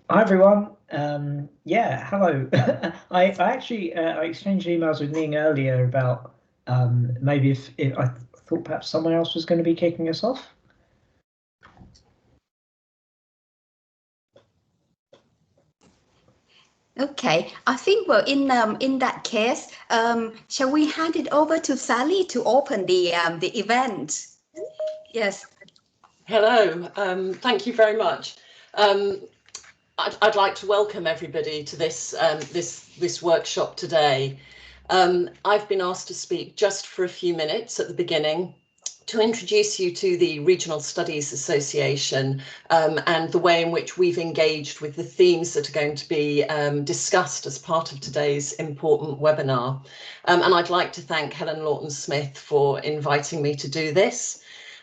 Hi everyone. Yeah, hello. I actually I exchanged emails with Ning earlier about maybe if I thought perhaps someone else was going to be kicking us off. Okay, I think well in that case, shall we hand it over to Sally to open the event? Yes. Hello, thank you very much. I'd like to welcome everybody to this workshop today. I've been asked to speak just for a few minutes at the beginning to introduce you to the Regional Studies Association and the way in which we've engaged with the themes that are going to be discussed as part of today's important webinar. And I'd like to thank Helen Lawton-Smith for inviting me to do this.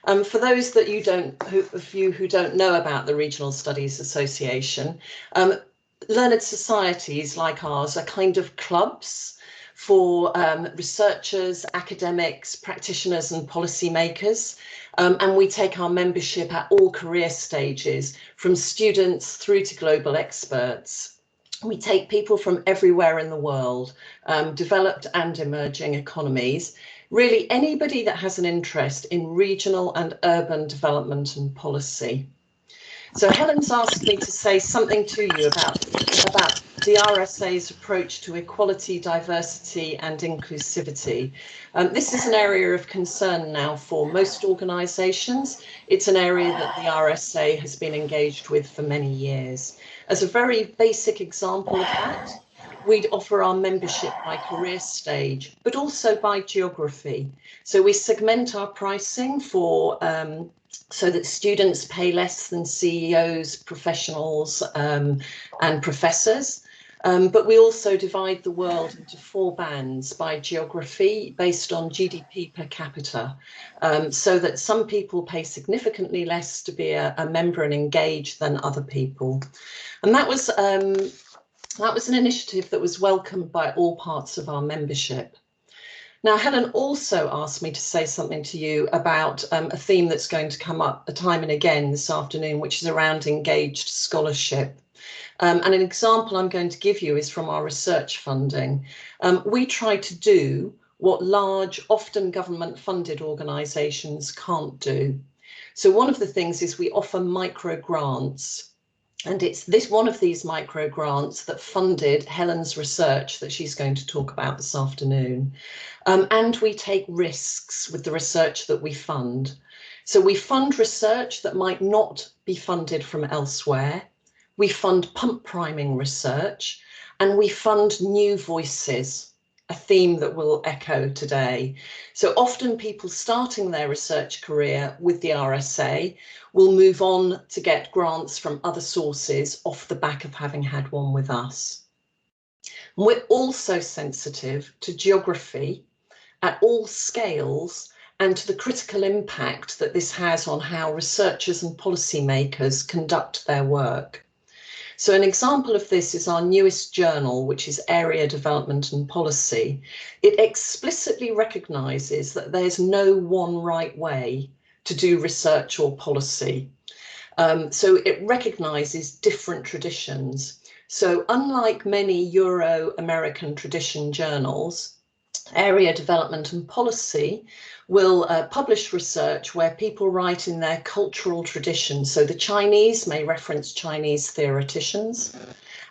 For those that of you who don't know about the Regional Studies Association, learned societies like ours are kind of clubs for researchers, academics, practitioners and policymakers. And we take our membership at all career stages, from students through to global experts. We take people from everywhere in the world, developed and emerging economies, really anybody that has an interest in regional and urban development and policy. So Helen's asked me to say something to you about the RSA's approach to equality, diversity and inclusivity. This is an area of concern now for most organisations. It's an area that the RSA has been engaged with for many years. As a very basic example of that, we'd offer our membership by career stage, but also by geography. So we segment our pricing for so that students pay less than CEOs, professionals and professors. But we also divide the world into 4 bands by geography based on GDP per capita, so that some people pay significantly less to be a member and engage than other people. And that was an initiative that was welcomed by all parts of our membership. Now, Helen also asked me to say something to you about a theme that's going to come up time and again this afternoon, which is around engaged scholarship. And an example I'm going to give you is from our research funding. We try to do what large, often government-funded organisations can't do. So one of the things is we offer micro grants. And it's one of these micro grants that funded Helen's research that she's going to talk about this afternoon. And we take risks with the research that we fund. So we fund research that might not be funded from elsewhere. We fund pump priming research, and we fund new voices, a theme that we'll echo today. So often people starting their research career with the RSA will move on to get grants from other sources off the back of having had one with us. And we're also sensitive to geography at all scales and to the critical impact that this has on how researchers and policymakers conduct their work. So an example of this is our newest journal, which is Area Development and Policy. It explicitly recognises that there's no one right way to do research or policy. So it recognises different traditions. So unlike many Euro-American tradition journals, Area Development and Policy will publish research where people write in their cultural tradition. So the Chinese may reference Chinese theoreticians,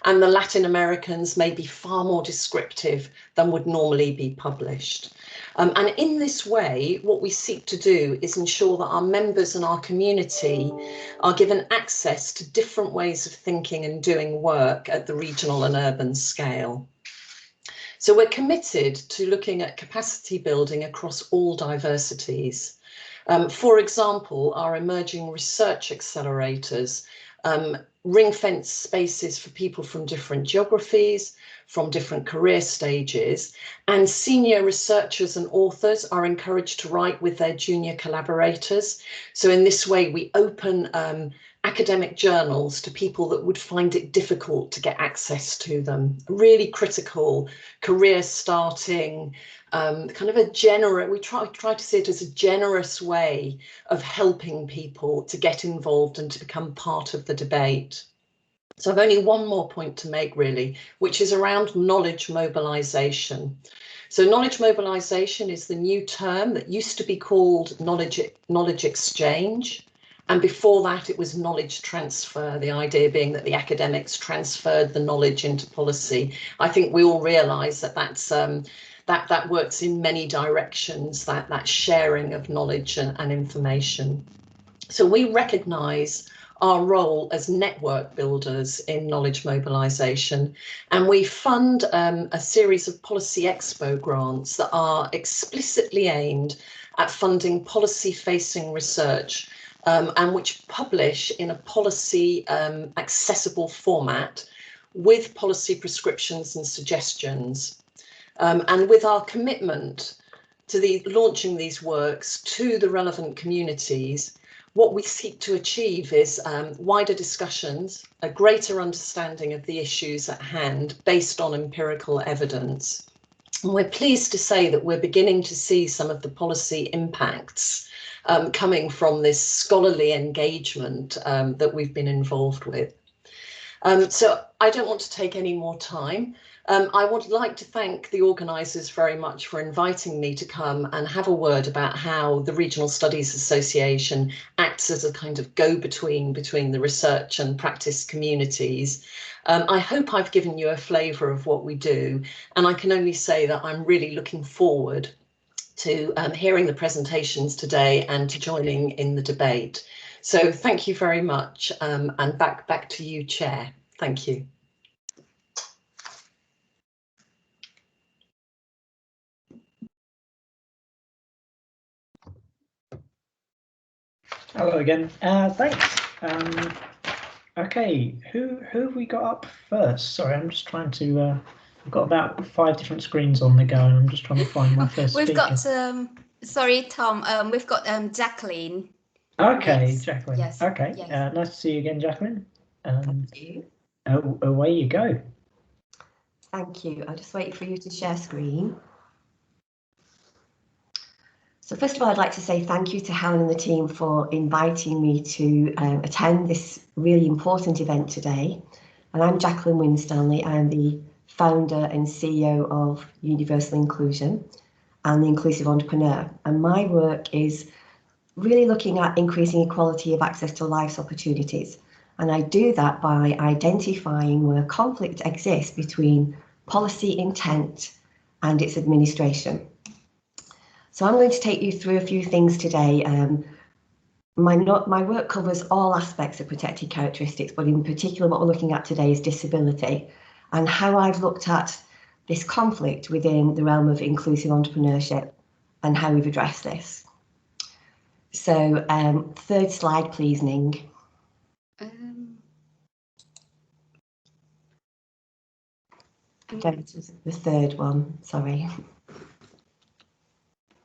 and the Latin Americans may be far more descriptive than would normally be published. And in this way, what we seek to do is ensure that our members and our community are given access to different ways of thinking and doing work at the regional and urban scale. So we're committed to looking at capacity building across all diversities. For example, our emerging research accelerators ring-fence spaces for people from different geographies, from different career stages, and senior researchers and authors are encouraged to write with their junior collaborators. So in this way, we open academic journals to people that would find it difficult to get access to them. Really critical career starting, kind of a generous, we try to see it as a generous way of helping people to get involved and to become part of the debate. So I've only one more point to make, really, which is around knowledge mobilization. So knowledge mobilization is the new term that used to be called knowledge exchange. And before that, it was knowledge transfer, the idea being that the academics transferred the knowledge into policy. I think we all realise that that works in many directions, that sharing of knowledge and information. So we recognise our role as network builders in knowledge mobilisation, and we fund a series of Policy Expo grants that are explicitly aimed at funding policy-facing research and which publish in a policy accessible format with policy prescriptions and suggestions. And with our commitment to launching these works to the relevant communities, what we seek to achieve is wider discussions, a greater understanding of the issues at hand based on empirical evidence. And we're pleased to say that we're beginning to see some of the policy impacts coming from this scholarly engagement that we've been involved with. So I don't want to take any more time. I would like to thank the organisers very much for inviting me to come and have a word about how the Regional Studies Association acts as a kind of go-between between the research and practice communities. I hope I've given you a flavour of what we do, and I can only say that I'm really looking forward to hearing the presentations today and to joining in the debate. So thank you very much, and back to you, Chair. Thank you. Hello again. Thanks. Okay, who have we got up first? Sorry, I'm just trying to. I've got about 5 different screens on the go, and I'm just trying to find my first We've speaker. got sorry, Tom. We've got Jacqueline. Okay, Next. Jacqueline. Yes. Okay, yes. Nice to see you again, Jacqueline. Thank you. Away you go. Thank you. I'll just wait for you to share screen. So first of all, I'd like to say thank you to Helen and the team for inviting me to attend this really important event today. And I'm Jacqueline Winn Stanley. I'm the founder and CEO of Universal Inclusion and the Inclusive Entrepreneur. And my work is really looking at increasing equality of access to life's opportunities. And I do that by identifying where conflict exists between policy intent and its administration. So I'm going to take you through a few things today. My work covers all aspects of protected characteristics, but in particular what we're looking at today is disability and how I've looked at this conflict within the realm of inclusive entrepreneurship and how we've addressed this. So third slide, please, Ning. The third one, sorry.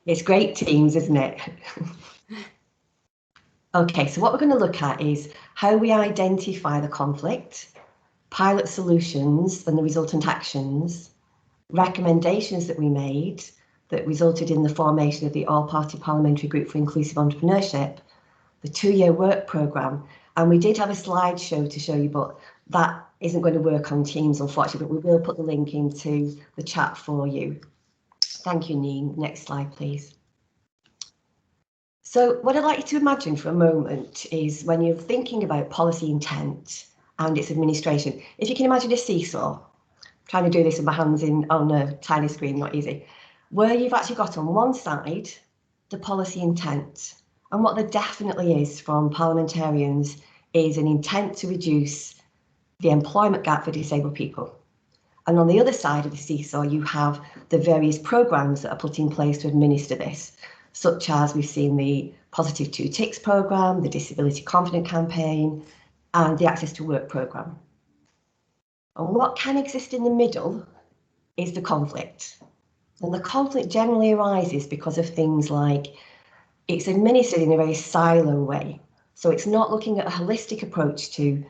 It's great teams, isn't it? Okay, so what we're going to look at is how we identify the conflict, pilot solutions and the resultant actions, recommendations that we made that resulted in the formation of the All-Party Parliamentary Group for Inclusive Entrepreneurship, the 2-year work programme, and we did have a slideshow to show you, but that isn't going to work on Teams, unfortunately, but we will put the link into the chat for you. Thank you, Neen. Next slide, please. So what I'd like you to imagine for a moment is when you're thinking about policy intent and its administration, if you can imagine a seesaw, I'm trying to do this with my hands on a tiny screen, not easy, where you've actually got on one side the policy intent, and what there definitely is from parliamentarians is an intent to reduce the employment gap for disabled people. And on the other side of the seesaw, you have the various programmes that are put in place to administer this, such as we've seen the Positive 2 Ticks programme, the Disability Confident campaign, and the Access to Work programme. And what can exist in the middle is the conflict. And the conflict generally arises because of things like it's administered in a very silo way. So it's not looking at a holistic approach to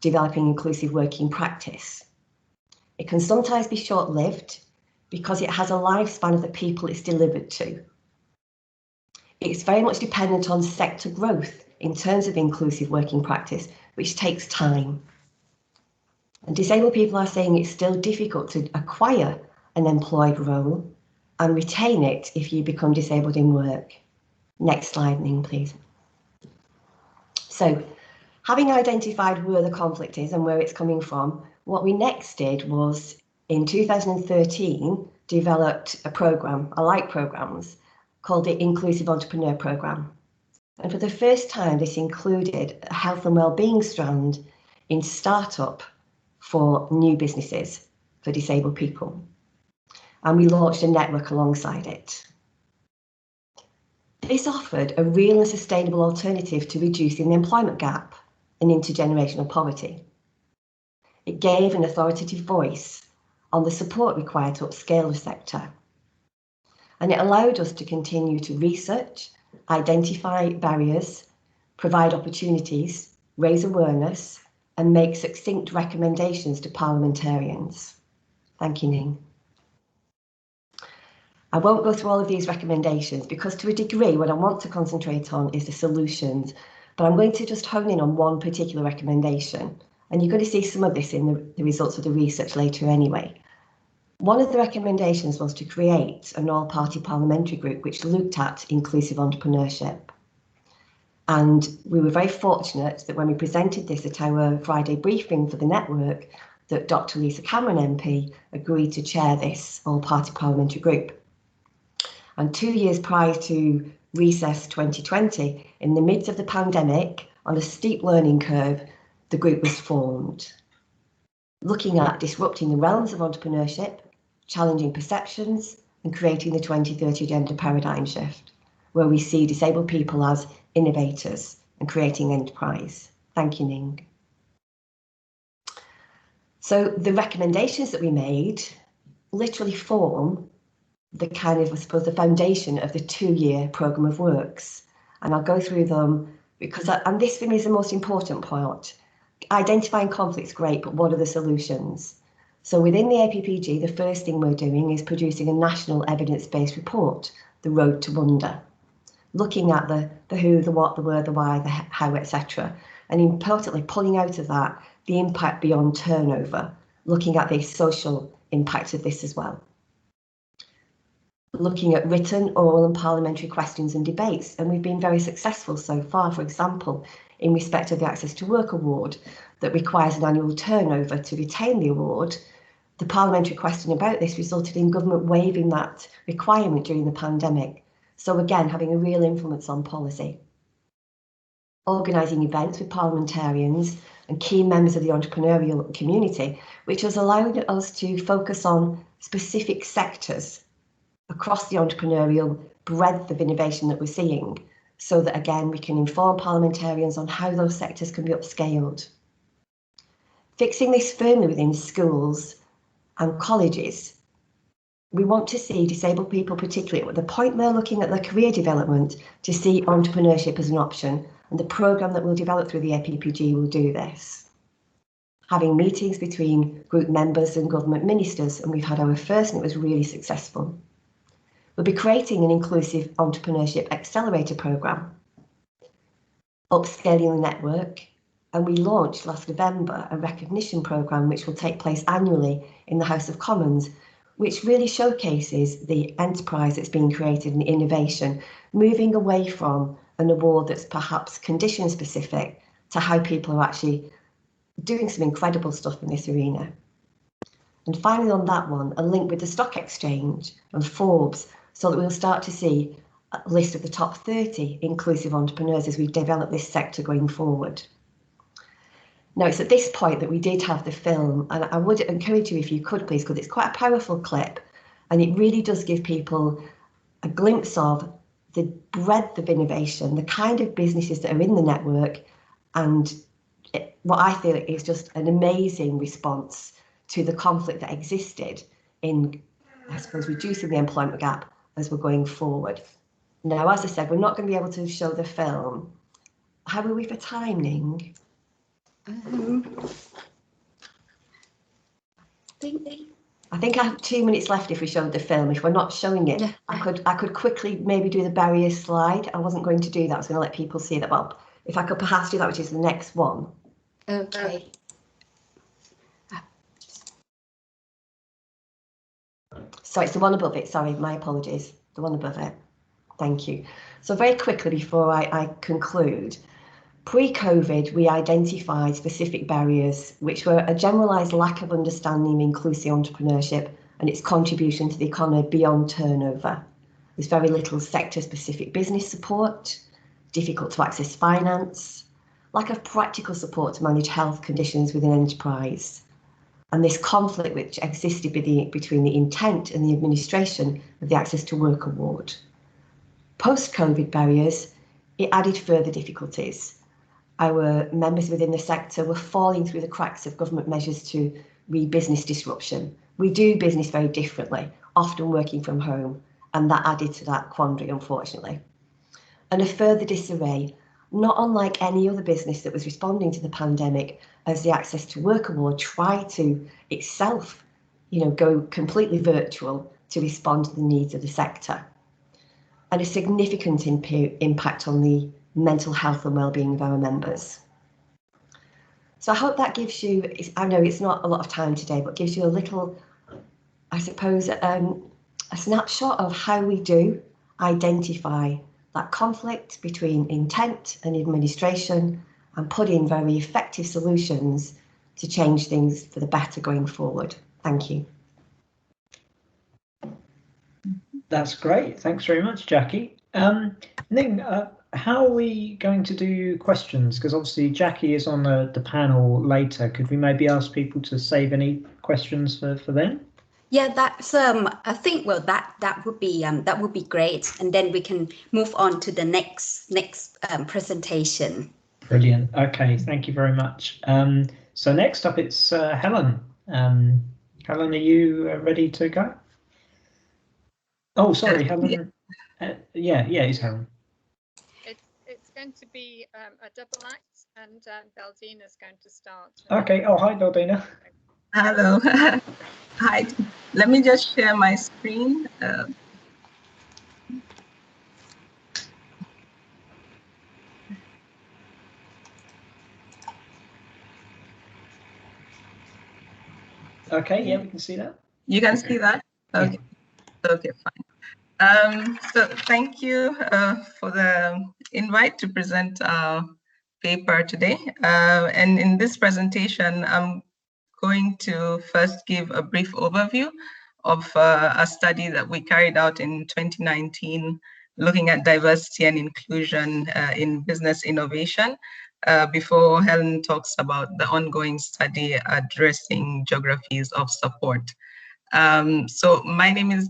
developing inclusive working practice. It can sometimes be short-lived because it has a lifespan of the people it's delivered to. It's very much dependent on sector growth in terms of inclusive working practice, which takes time. And disabled people are saying it's still difficult to acquire an employed role and retain it if you become disabled in work. Next slide, Ning, please. So, having identified where the conflict is and where it's coming from, what we next did was, in 2013, developed a programme, a like programmes, called the Inclusive Entrepreneur Programme. And for the first time, this included a health and wellbeing strand in startup for new businesses for disabled people. And we launched a network alongside it. This offered a real and sustainable alternative to reducing the employment gap and intergenerational poverty. It gave an authoritative voice on the support required to upscale the sector. And it allowed us to continue to research, identify barriers, provide opportunities, raise awareness, and make succinct recommendations to parliamentarians. Thank you, Ning. I won't go through all of these recommendations because to a degree what I want to concentrate on is the solutions, but I'm going to just hone in on one particular recommendation, and you're going to see some of this in the results of the research later anyway. One of the recommendations was to create an all-party parliamentary group which looked at inclusive entrepreneurship. And we were very fortunate that when we presented this at our Friday briefing for the network, that Dr. Lisa Cameron MP agreed to chair this all-party parliamentary group. And 2 years prior to recess 2020, in the midst of the pandemic, on a steep learning curve, the group was formed, looking at disrupting the realms of entrepreneurship, challenging perceptions, and creating the 2030 agenda paradigm shift, where we see disabled people as innovators and creating enterprise. Thank you, Ning. So the recommendations that we made literally form the kind of, I suppose, the foundation of the 2-year programme of works. And I'll go through them because, and this for me is the most important part. Identifying conflicts, great, but what are the solutions? So within the APPG, the first thing we're doing is producing a national evidence-based report, The Road to Wonder, looking at the who, the what, the where, the why, the how, etc. And importantly, pulling out of that the impact beyond turnover, looking at the social impact of this as well. Looking at written, oral and parliamentary questions and debates, and we've been very successful so far. For example, in respect of the Access to Work Award that requires an annual turnover to retain the award, the parliamentary question about this resulted in government waiving that requirement during the pandemic. So again, having a real influence on policy. Organising events with parliamentarians and key members of the entrepreneurial community, which has allowed us to focus on specific sectors across the entrepreneurial breadth of innovation that we're seeing, so that again we can inform parliamentarians on how those sectors can be upscaled. Fixing this firmly within schools and colleges. We want to see disabled people, particularly at the point they're looking at their career development, to see entrepreneurship as an option, and the programme that we'll develop through the APPG will do this. Having meetings between group members and government ministers, and we've had our first and it was really successful. We'll be creating an inclusive entrepreneurship accelerator programme, upscaling the network, and we launched last November a recognition programme which will take place annually in the House of Commons, which really showcases the enterprise that's being created and the innovation, moving away from an award that's perhaps condition specific to how people are actually doing some incredible stuff in this arena. And finally on that one, a link with the stock exchange and Forbes, so that we'll start to see a list of the top 30 inclusive entrepreneurs as we develop this sector going forward. Now, it's at this point that we did have the film, and I would encourage you if you could please, because it's quite a powerful clip, and it really does give people a glimpse of the breadth of innovation, the kind of businesses that are in the network, and what I feel is just an amazing response to the conflict that existed in, I suppose, reducing the employment gap as we're going forward. Now, as I said, we're not going to be able to show the film. How are we for timing? I think I have 2 minutes left if we showed the film. If we're not showing it, yeah. I could quickly maybe do the barrier slide. I wasn't going to do that. I was going to let people see that. Well, if I could perhaps do that, which is the next one. Okay. So it's the one above it, sorry, my apologies, the one above it. Thank you. So very quickly before I conclude, pre-COVID, we identified specific barriers, which were a generalised lack of understanding of inclusive entrepreneurship and its contribution to the economy beyond turnover. There's very little sector-specific business support, difficult to access finance, lack of practical support to manage health conditions within enterprise, and this conflict which existed between the intent and the administration of the Access to Work Award. Post-COVID barriers, it added further difficulties. Our members within the sector were falling through the cracks of government measures to read business disruption. We do business very differently, often working from home, and that added to that quandary, unfortunately. And a further disarray, not unlike any other business that was responding to the pandemic, as the Access to Work Award tried to itself, go completely virtual to respond to the needs of the sector. And a significant impact on the mental health and well-being of our members. So I hope that gives you, I know it's not a lot of time today, but gives you a little, I suppose, a snapshot of how we do identify that conflict between intent and administration and put in very effective solutions to change things for the better going forward. Thank you. That's great. Thanks very much, Jackie. Ning, how are we going to do questions? Because obviously Jackie is on the panel later. Could we maybe ask people to save any questions for them? Yeah, that's I think that would be great, and then we can move on to the next presentation. Brilliant. Okay, thank you very much. So next up it's Helen. Helen, are you ready to go? Oh, sorry, Helen. Yeah, it's Helen. It's going to be a double act, and Baldina is going to start. Okay. Oh, hi, Baldina. Hello. Hi. Let me just share my screen. Okay. Yeah, we can see that. You can see that? Okay. Yeah. Okay, fine. So thank you for the invite to present our paper today. And in this presentation, I'm going to first give a brief overview of a study that we carried out in 2019, looking at diversity and inclusion in business innovation, before Helen talks about the ongoing study addressing geographies of support. So my name is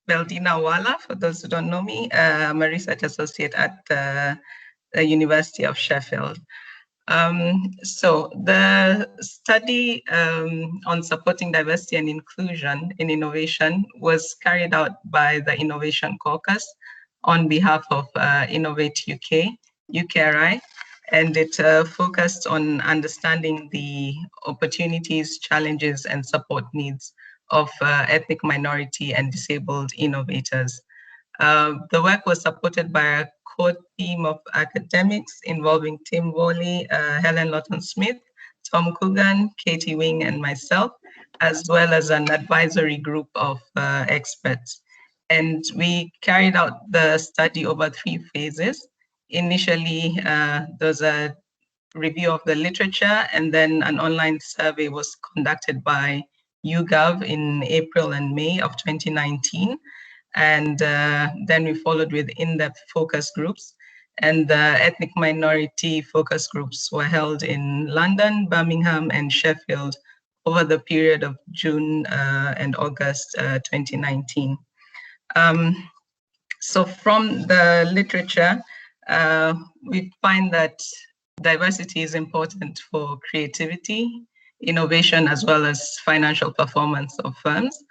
Baldina Wala, for those who don't know me. I'm a research associate at the University of Sheffield. So the study on supporting diversity and inclusion in innovation was carried out by the Innovation Caucus on behalf of Innovate UK, UKRI, and it focused on understanding the opportunities, challenges, and support needs of ethnic minority and disabled innovators. The work was supported by a core team of academics involving Tim Worley, Helen Lawton-Smith, Tom Coogan, Katie Wing, and myself, as well as an advisory group of experts. And we carried out the study over 3 phases. Initially, there was a review of the literature, and then an online survey was conducted by YouGov in April and May of 2019. And then we followed with in-depth focus groups, and the ethnic minority focus groups were held in London, Birmingham, and Sheffield over the period of June and August 2019. So from the literature, we find that diversity is important for creativity, innovation, as well as financial performance of firms.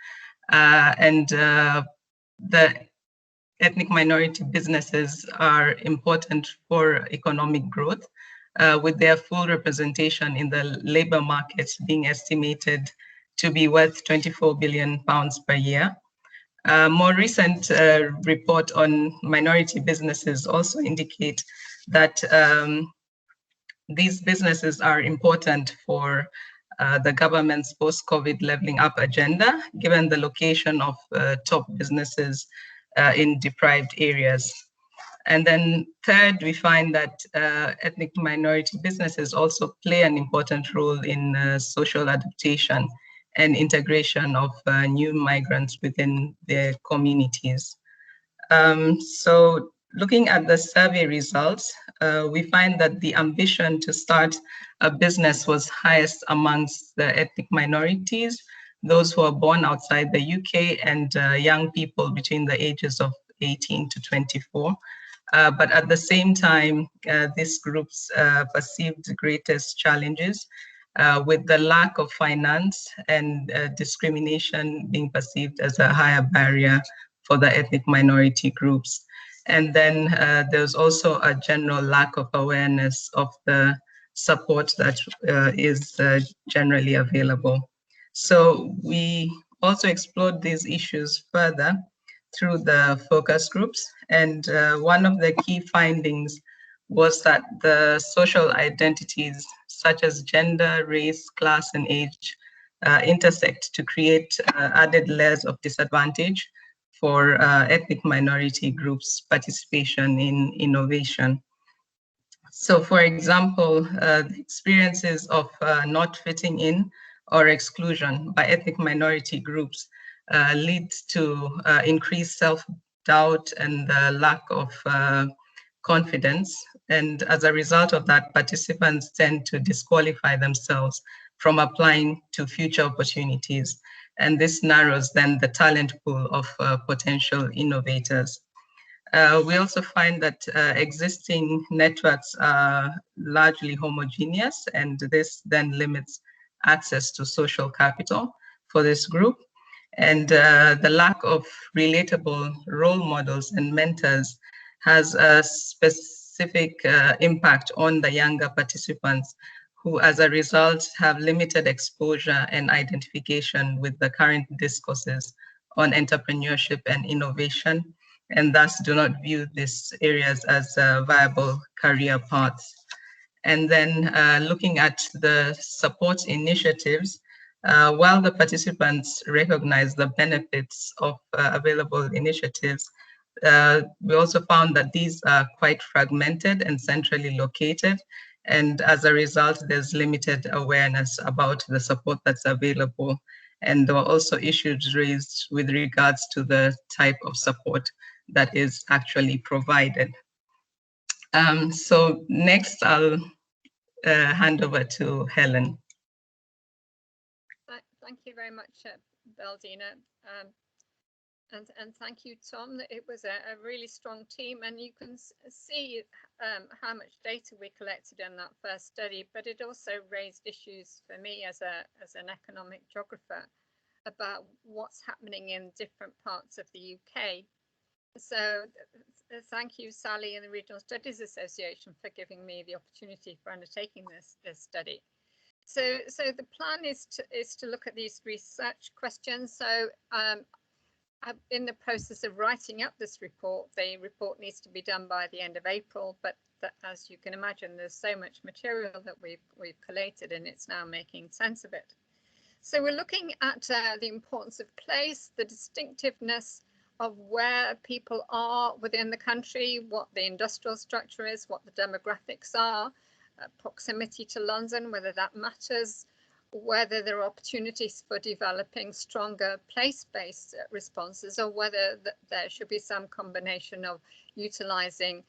The ethnic minority businesses are important for economic growth, with their full representation in the labour markets being estimated to be worth £24 billion per year. More recent report on minority businesses also indicate that these businesses are important for the government's post-COVID leveling up agenda, given the location of top businesses in deprived areas. And then third, we find that ethnic minority businesses also play an important role in social adaptation and integration of new migrants within their communities. So looking at the survey results, we find that the ambition to start a business was highest amongst the ethnic minorities, those who are born outside the UK, and young people between the ages of 18 to 24. But at the same time, these groups perceived the greatest challenges with the lack of finance and discrimination being perceived as a higher barrier for the ethnic minority groups. And then there's also a general lack of awareness of the support that is generally available. So we also explored these issues further through the focus groups. And one of the key findings was that the social identities such as gender, race, class, and age intersect to create added layers of disadvantage for ethnic minority groups' participation in innovation. So for example, the experiences of not fitting in or exclusion by ethnic minority groups lead to increased self-doubt and lack of confidence. And as a result of that, participants tend to disqualify themselves from applying to future opportunities. And this narrows then the talent pool of potential innovators. We also find that existing networks are largely homogeneous, and this then limits access to social capital for this group. And the lack of relatable role models and mentors has a specific impact on the younger participants, who as a result have limited exposure and identification with the current discourses on entrepreneurship and innovation, and thus do not view these areas as viable career paths. And then looking at the support initiatives, while the participants recognize the benefits of available initiatives, we also found that these are quite fragmented and centrally located. And as a result, there's limited awareness about the support that's available. And there were also issues raised with regards to the type of support that is actually provided. So next, I'll hand over to Helen. Thank you very much, Baldina. And thank you, Tom. It was a really strong team, and you can see how much data we collected in that first study, but it also raised issues for me as an economic geographer about what's happening in different parts of the UK. So thank you, Sally, and the Regional Studies Association for giving me the opportunity for undertaking this study. So the plan is to look at these research questions. So I'm in the process of writing up this report. The report needs to be done by the end of April, but as you can imagine, there's so much material that we've collated, and it's now making sense of it. So we're looking at the importance of place, the distinctiveness of where people are within the country, what the industrial structure is, what the demographics are, proximity to London, whether that matters, whether there are opportunities for developing stronger place-based responses, or whether there should be some combination of utilising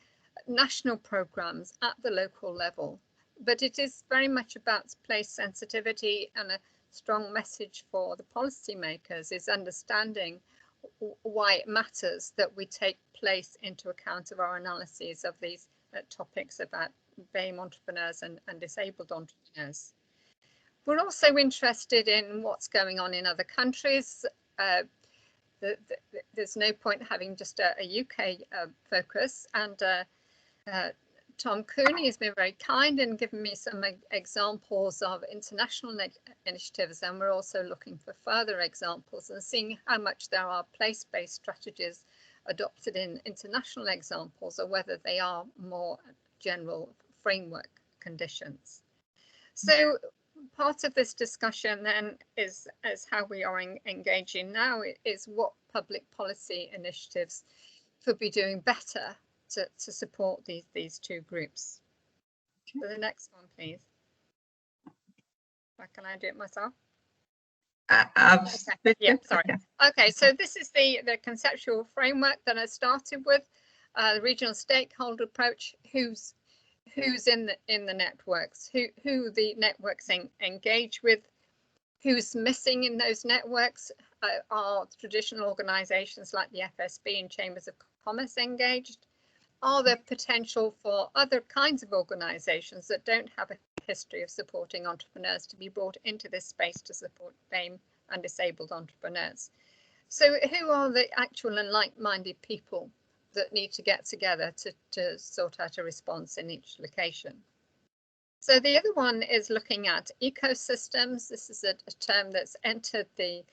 national programmes at the local level. But it is very much about place sensitivity, and a strong message for the policymakers is understanding why it matters that we take place into account of our analyses of these topics about BAME entrepreneurs and disabled entrepreneurs. We're also interested in what's going on in other countries. There's no point having just a UK focus, and Tom Cooney has been very kind and given me some examples of international initiatives, and we're also looking for further examples and seeing how much there are place-based strategies adopted in international examples, or whether they are more general framework conditions. So part of this discussion then is how we are engaging now is what public policy initiatives could be doing better to support these two groups. So the next one, please. Or can I do it myself? Okay. Yeah, sorry. Okay, so this is the conceptual framework that I started with, the regional stakeholder approach. Who's in the networks? Who the networks engage with? Who's missing in those networks? Are traditional organisations like the FSB and Chambers of Commerce engaged? Are there potential for other kinds of organisations that don't have a history of supporting entrepreneurs to be brought into this space to support BAME and disabled entrepreneurs? So who are the actual and like-minded people that need to get together to sort out a response in each location? So the other one is looking at ecosystems. This is a term that's entered the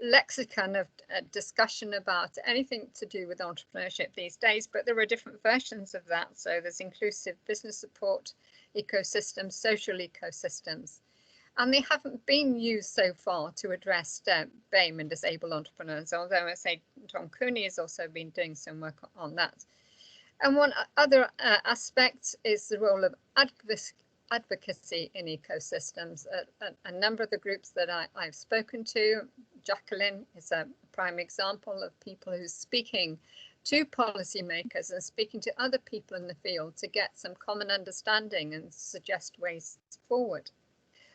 lexicon of discussion about anything to do with entrepreneurship these days, but there are different versions of that. So there's inclusive business support ecosystems, social ecosystems, and they haven't been used so far to address BAME and disabled entrepreneurs, although I say Tom Cooney has also been doing some work on that. And one other aspect is the role of advocacy in ecosystems. A number of the groups that I've spoken to, Jacqueline is a prime example of people who's speaking to policymakers and speaking to other people in the field to get some common understanding and suggest ways forward.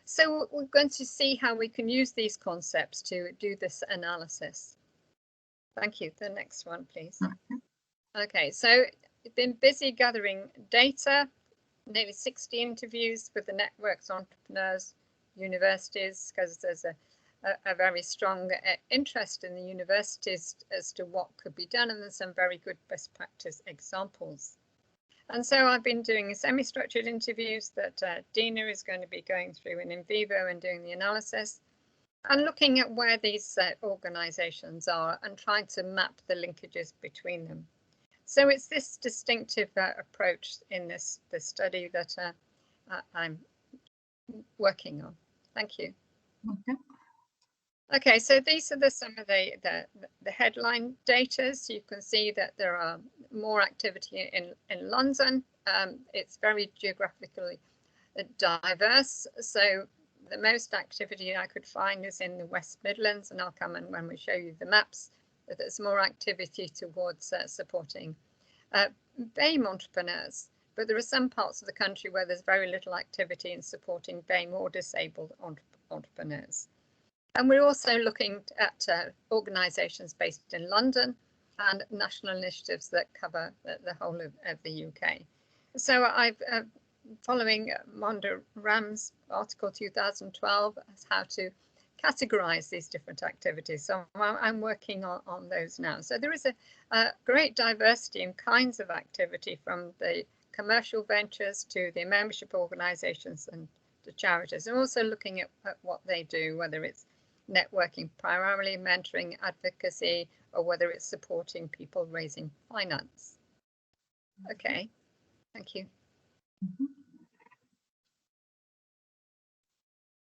So we're going to see how we can use these concepts to do this analysis. Thank you. The next one, please. Okay, so we've been busy gathering data, nearly 60 interviews with the networks, entrepreneurs, universities, because there's a very strong interest in the universities as to what could be done, and there's some very good best practice examples. And so I've been doing semi-structured interviews that Dina is going to be going through in vivo and doing the analysis and looking at where these organisations are and trying to map the linkages between them. So it's this distinctive approach in this study that I'm working on. Thank you. Okay. Okay, so these are some of the headline data. So you can see that there are more activity in London. It's very geographically diverse. So the most activity I could find is in the West Midlands, and I'll come in when we show you the maps. That there's more activity towards supporting BAME entrepreneurs. But there are some parts of the country where there's very little activity in supporting BAME or disabled entrepreneurs. And we're also looking at organisations based in London and national initiatives that cover the whole of the UK. So I've, following Monda Ram's article 2012, as how to categorise these different activities. So I'm working on those now. So there is a great diversity in kinds of activity, from the commercial ventures to the membership organisations and the charities. I'm also looking at what they do, whether it's networking primarily, mentoring, advocacy, or whether it's supporting people raising finance. Okay, thank you.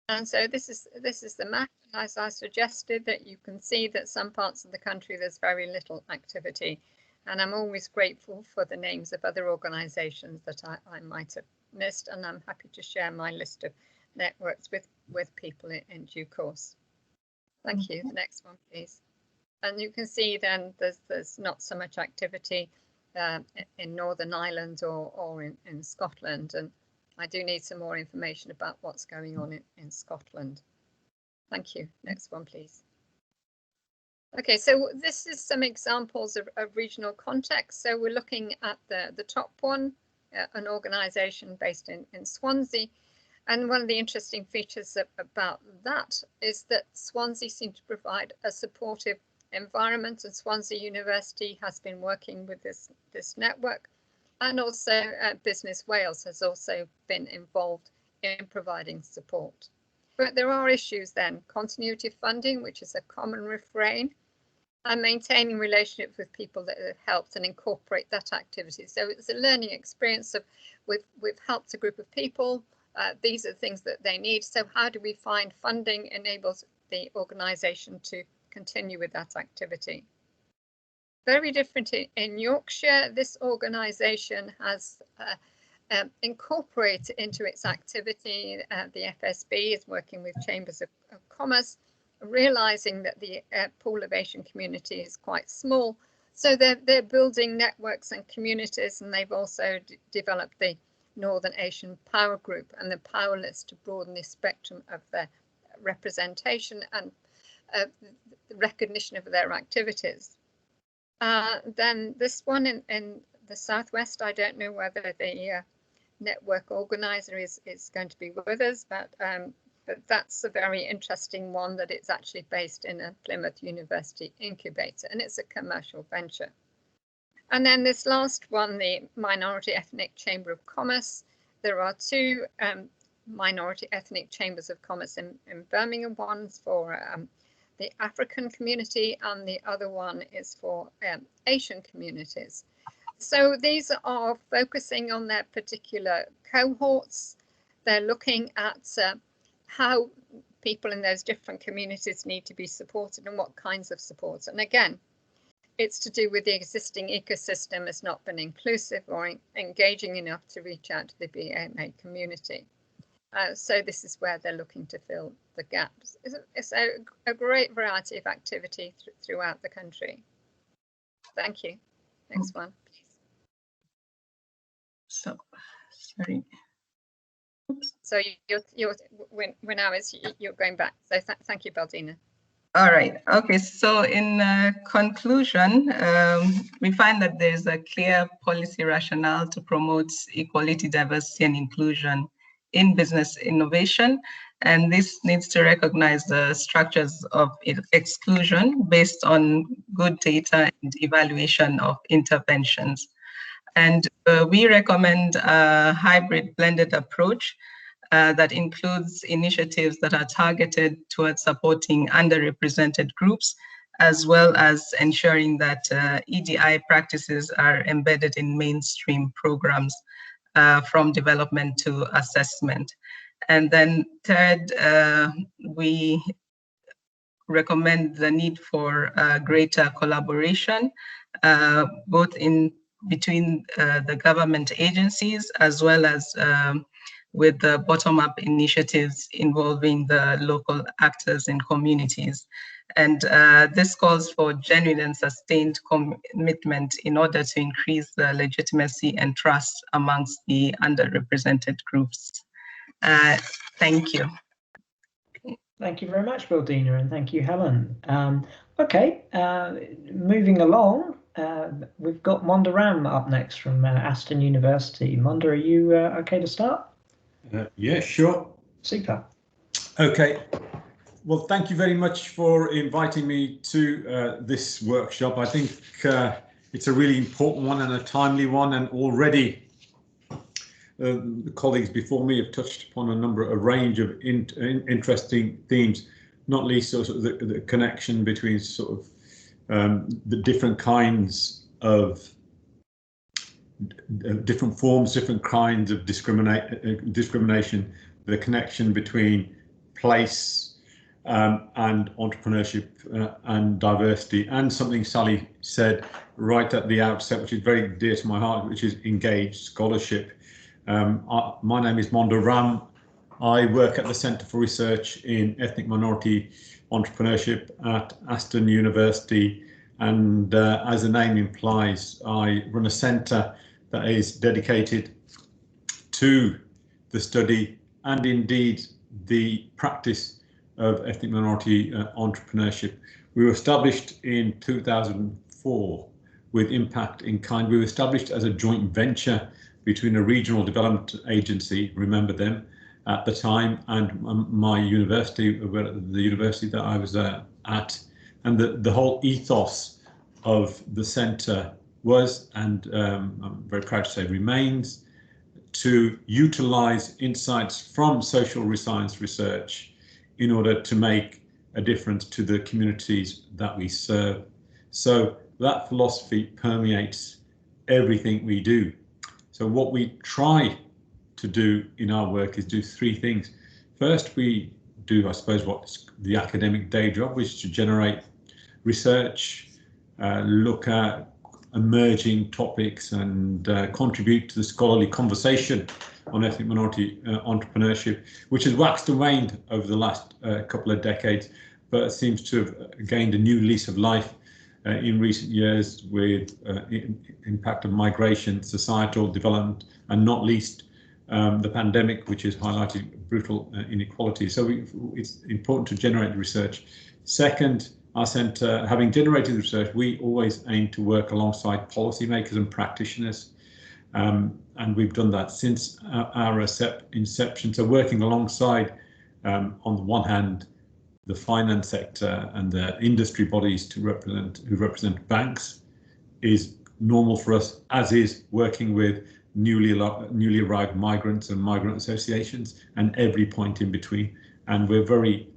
And so this is the map, as I suggested, that you can see that some parts of the country there's very little activity, and I'm always grateful for the names of other organisations that I might have missed, and I'm happy to share my list of networks with people in due course. Thank you. The next one, please. And you can see then there's not so much activity in Northern Ireland or in Scotland, and I do need some more information about what's going on in Scotland. Thank you. Next one, please. Okay, so this is some examples of regional context. So we're looking at the top one, an organisation based in Swansea. And one of the interesting features about that is that Swansea seems to provide a supportive environment, and Swansea University has been working with this network, and also Business Wales has also been involved in providing support. But there are issues then: continuity of funding, which is a common refrain, and maintaining relationships with people that have helped and incorporate that activity. So it's a learning experience of we've helped a group of people, these are things that they need. So how do we find funding enables the organisation to continue with that activity? Very different in Yorkshire. This organisation has incorporated into its activity, the FSB is working with Chambers of Commerce, realising that the pool of Asian community is quite small. So they're building networks and communities, and they've also developed the Northern Asian Power Group and the Power List to broaden the spectrum of their representation and the recognition of their activities. Then this one in the Southwest, I don't know whether the network organizer is going to be with us, but that's a very interesting one, that it's actually based in a Plymouth University incubator, and it's a commercial venture. And then this last one, the Minority Ethnic Chamber of Commerce. There are two minority ethnic chambers of commerce in Birmingham. One's for the African community, and the other one is for Asian communities. So these are focusing on their particular cohorts. They're looking at how people in those different communities need to be supported and what kinds of supports. And again, it's to do with the existing ecosystem has not been inclusive or engaging enough to reach out to the BAME community. So this is where they're looking to fill the gaps. It's a great variety of activity throughout the country. Thank you. Next one, please. So, sorry. Oops. So when I was, you're going back. So thank you, Baldina. All right. Okay. So in conclusion, we find that there is a clear policy rationale to promote equality, diversity, and inclusion in business innovation. And this needs to recognize the structures of exclusion based on good data and evaluation of interventions. And we recommend a hybrid blended approach that includes initiatives that are targeted towards supporting underrepresented groups, as well as ensuring that EDI practices are embedded in mainstream programs from development to assessment. And then third, we recommend the need for greater collaboration, both between the government agencies, as well as with the bottom-up initiatives involving the local actors and communities. And this calls for genuine and sustained commitment in order to increase the legitimacy and trust amongst the underrepresented groups. Thank you. Thank you very much, Baldina, and thank you, Helen. Okay, moving along, we've got Monda Ram up next from Aston University. Monda, are you okay to start? Yeah, sure. Super. Okay. Well, thank you very much for inviting me to this workshop. I think it's a really important one and a timely one, and already the colleagues before me have touched upon a range of interesting themes, not least sort of the connection between sort of the different kinds of different forms, different kinds of discrimination, the connection between place and entrepreneurship and diversity, and something Sally said right at the outset, which is very dear to my heart, which is engaged scholarship. My name is Monda Ram. I work at the Centre for Research in Ethnic Minority Entrepreneurship at Aston University, and as the name implies, I run a centre that is dedicated to the study and indeed the practice of ethnic minority entrepreneurship. We were established in 2004 with Impact in Kind. We were established as a joint venture between a regional development agency, remember them, at the time, and my university, the university that I was at. And the whole ethos of the centre was, and I'm very proud to say remains, to utilise insights from social science research in order to make a difference to the communities that we serve. So that philosophy permeates everything we do. So what we try to do in our work is do three things. First, we do, I suppose, what's the academic day job, which is to generate research, look at emerging topics and contribute to the scholarly conversation on ethnic minority entrepreneurship, which has waxed and waned over the last couple of decades, but seems to have gained a new lease of life in recent years with impact of migration, societal development, and not least the pandemic, which has highlighted brutal inequality. So it's important to generate the research. Second, our centre, having generated the research, we always aim to work alongside policymakers and practitioners. And we've done that since our inception. So working alongside, on the one hand, the finance sector and the industry bodies who represent banks is normal for us, as is working with newly arrived migrants and migrant associations and every point in between. And we're very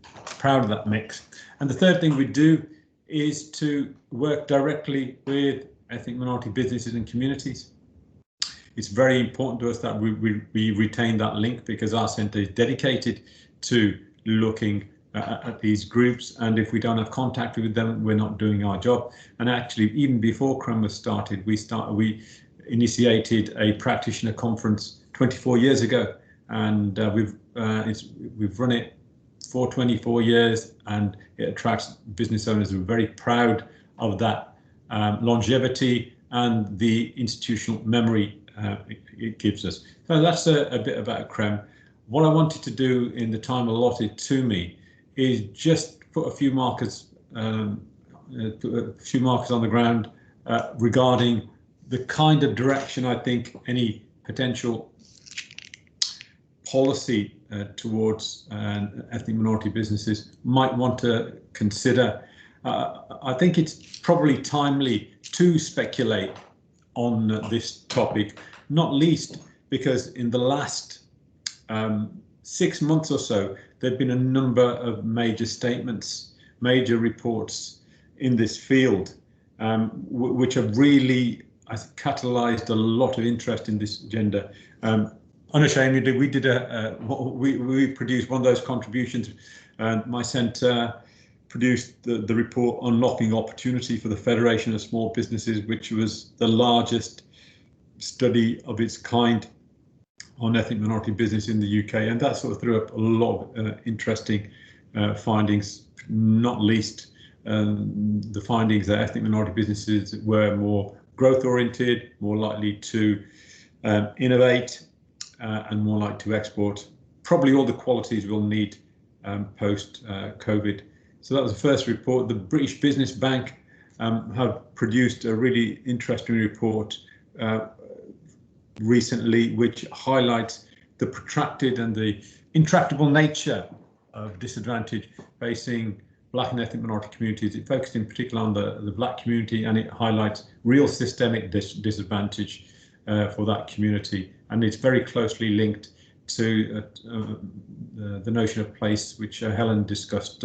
proud of that mix. And the third thing we do is to work directly with ethnic minority businesses and communities. It's very important to us that we retain that link, because our centre is dedicated to looking at these groups, and if we don't have contact with them, we're not doing our job. And actually, even before Crum was started, we initiated a practitioner conference 24 years ago, and we've run it for 24 years, and it attracts business owners who are very proud of that longevity and the institutional memory it gives us. So that's a bit about Crum. What I wanted to do in the time allotted to me is just put a few markers on the ground regarding the kind of direction I think any potential policy towards ethnic minority businesses might want to consider. I think it's probably timely to speculate on this topic, not least because in the last 6 months or so, there have been a number of major statements, major reports in this field, which have really, I think, catalyzed a lot of interest in this agenda. Unashamedly, we produced one of those contributions, and my centre produced the report Unlocking Opportunity for the Federation of Small Businesses, which was the largest study of its kind on ethnic minority business in the UK, and that sort of threw up a lot of interesting findings, not least the findings that ethnic minority businesses were more growth oriented, more likely to innovate, and more likely to export. Probably all the qualities we'll need post COVID. So that was the first report. The British Business Bank have produced a really interesting report recently, which highlights the protracted and the intractable nature of disadvantage facing Black and ethnic minority communities. It focused in particular on the Black community, and it highlights real systemic disadvantage for that community. And it's very closely linked to the notion of place, which Helen discussed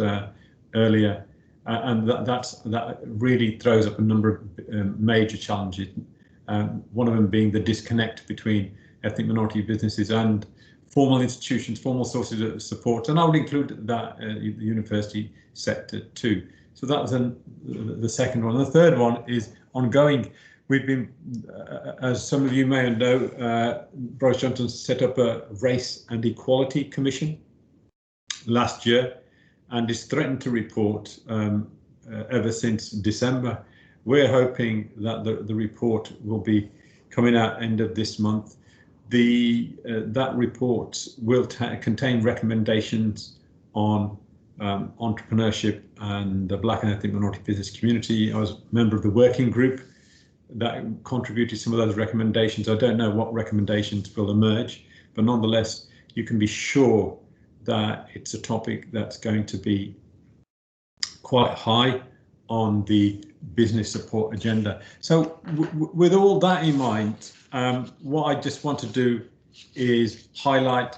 earlier. And that really throws up a number of major challenges. One of them being the disconnect between ethnic minority businesses and formal institutions, formal sources of support, and I would include that the university sector too. So that was the second one. The third one is ongoing. We've been, as some of you may know, Boris Johnson set up a Race and Equality Commission last year, and is threatened to report ever since December. We're hoping that the report will be coming out end of this month. That report will contain recommendations on entrepreneurship and the Black and ethnic minority business community. I was a member of the working group that contributed some of those recommendations. I don't know what recommendations will emerge, but nonetheless, you can be sure that it's a topic that's going to be quite high on the business support agenda. So with all that in mind, what I just want to do is highlight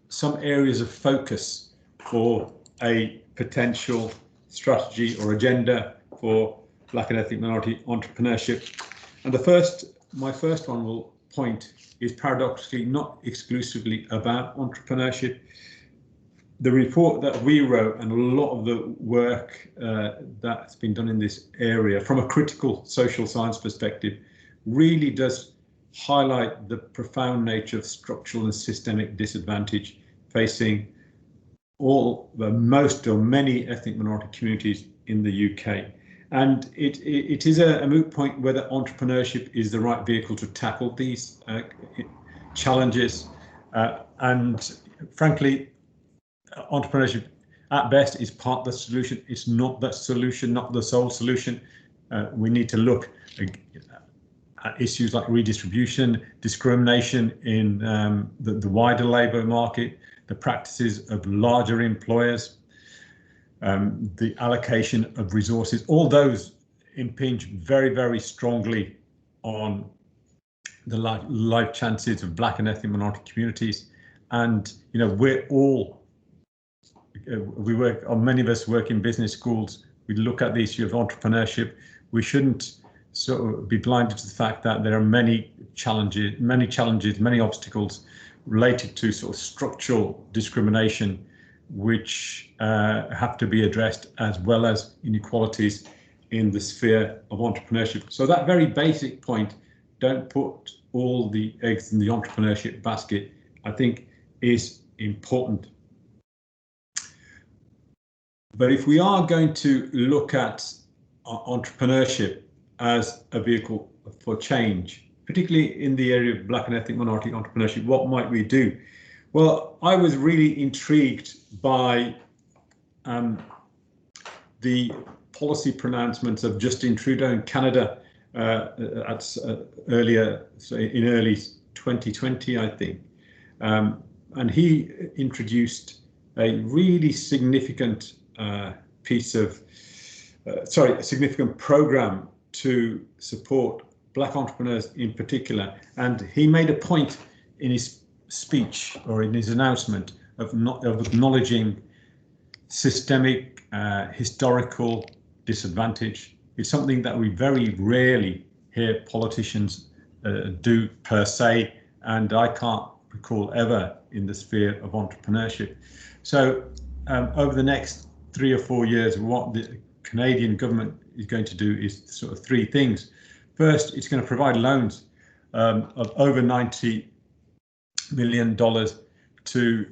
some areas of focus for a potential strategy or agenda for Black and ethnic minority entrepreneurship. And my first one will point is paradoxically not exclusively about entrepreneurship. The report that we wrote and a lot of the work that's been done in this area from a critical social science perspective really does highlight the profound nature of structural and systemic disadvantage facing most or many ethnic minority communities in the UK. And it is a moot point whether entrepreneurship is the right vehicle to tackle these challenges. And frankly, entrepreneurship at best is part of the solution. It's not the solution, not the sole solution. We need to look at issues like redistribution, discrimination in the wider labour market, the practices of larger employers, the allocation of resources. All those impinge very, very strongly on the life chances of Black and ethnic minority communities. And we're all many of us work in business schools. We look at the issue of entrepreneurship. We shouldn't sort of be blinded to the fact that there are many challenges, many obstacles related to sort of structural discrimination, which have to be addressed, as well as inequalities in the sphere of entrepreneurship. So that very basic point, don't put all the eggs in the entrepreneurship basket, I think is important. But if we are going to look at entrepreneurship as a vehicle for change, particularly in the area of Black and ethnic minority entrepreneurship, what might we do? Well, I was really intrigued by the policy pronouncements of Justin Trudeau in Canada earlier, so in early 2020, I think. And he introduced a really significant significant program to support Black entrepreneurs in particular. And he made a point in his speech or in his announcement of acknowledging systemic historical disadvantage. It's something that we very rarely hear politicians do per se, and I can't recall ever in the sphere of entrepreneurship. So over the next 3 or 4 years, what the Canadian government is going to do is sort of three things. First, it's going to provide loans of over $90 million to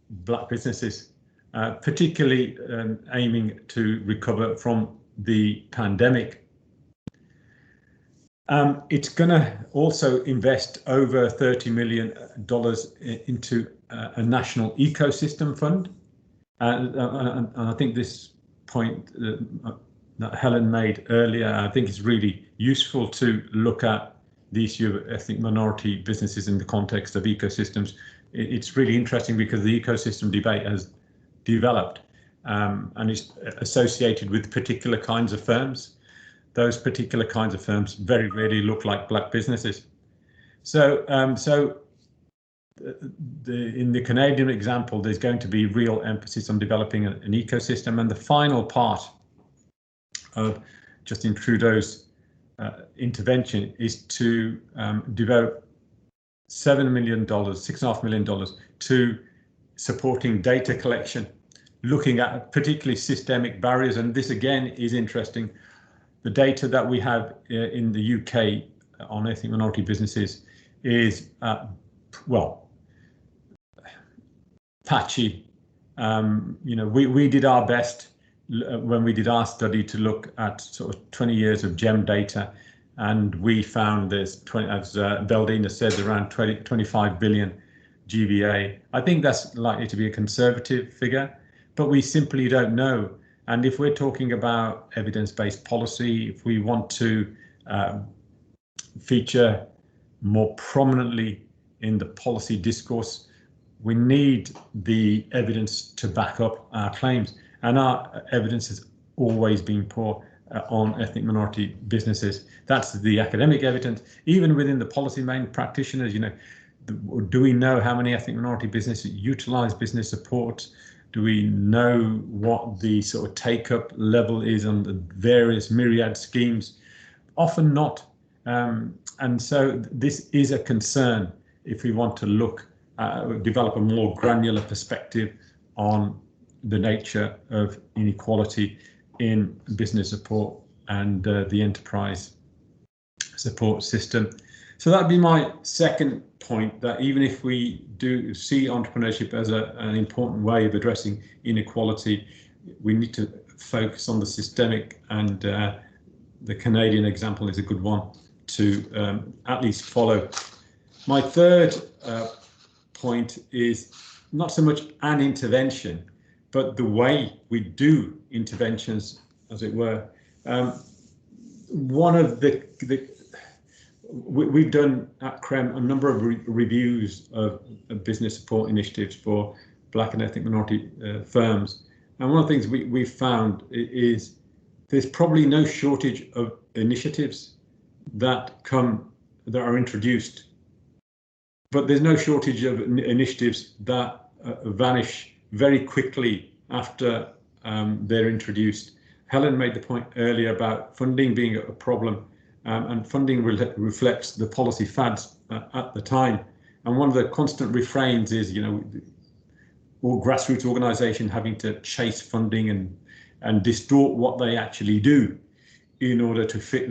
Black businesses, particularly aiming to recover from the pandemic. It's going to also invest over $30 million into a national ecosystem fund. And I think this point that Helen made earlier, I think it's really useful to look at the issue of ethnic minority businesses in the context of ecosystems. It's really interesting because the ecosystem debate has developed and is associated with particular kinds of firms. Those particular kinds of firms very rarely look like Black businesses. So, in the Canadian example, there's going to be real emphasis on developing an ecosystem. And the final part of Justin Trudeau's intervention is to devote $6.5 million to supporting data collection, looking at particularly systemic barriers. And this again is interesting. The data that we have in the UK on ethnic minority businesses is, patchy. We did our best when we did our study to look at sort of 20 years of GEM data, and we found there's, as Beldina said, around 25 billion GVA. I think that's likely to be a conservative figure, but we simply don't know. And if we're talking about evidence-based policy, if we want to feature more prominently in the policy discourse, we need the evidence to back up our claims. And our evidence has always been poor on ethnic minority businesses. That's the academic evidence. Even within the policy main practitioners, do we know how many ethnic minority businesses utilize business support? Do we know what the sort of take-up level is on the various myriad schemes? Often not. And so this is a concern if we want to develop a more granular perspective on the nature of inequality in business support and the enterprise support system. So that'd be my second point, that even if we do see entrepreneurship as an important way of addressing inequality, we need to focus on the systemic, and the Canadian example is a good one to at least follow. My third point is not so much an intervention, but the way we do interventions, as it were. One of we've done at CREM a number of reviews of business support initiatives for Black and ethnic minority firms. And one of the things we've found is there's probably no shortage of initiatives that are introduced, but there's no shortage of initiatives that vanish very quickly after they're introduced. Helen made the point earlier about funding being a problem, and funding reflects the policy fads at the time. And one of the constant refrains is, all grassroots organisation having to chase funding and distort what they actually do in order to fit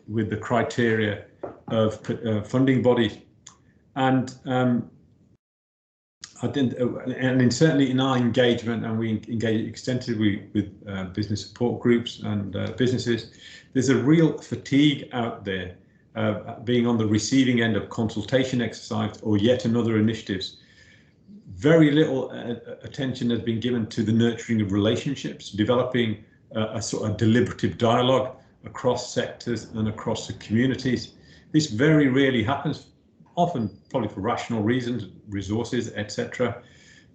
with the criteria of funding bodies. And I think, and certainly in our engagement, and we engage extensively with business support groups and businesses, there's a real fatigue out there, being on the receiving end of consultation exercise or yet another initiatives. Very little attention has been given to the nurturing of relationships, developing a sort of deliberative dialogue across sectors and across the communities. This very rarely happens, often probably for rational reasons, resources, etc.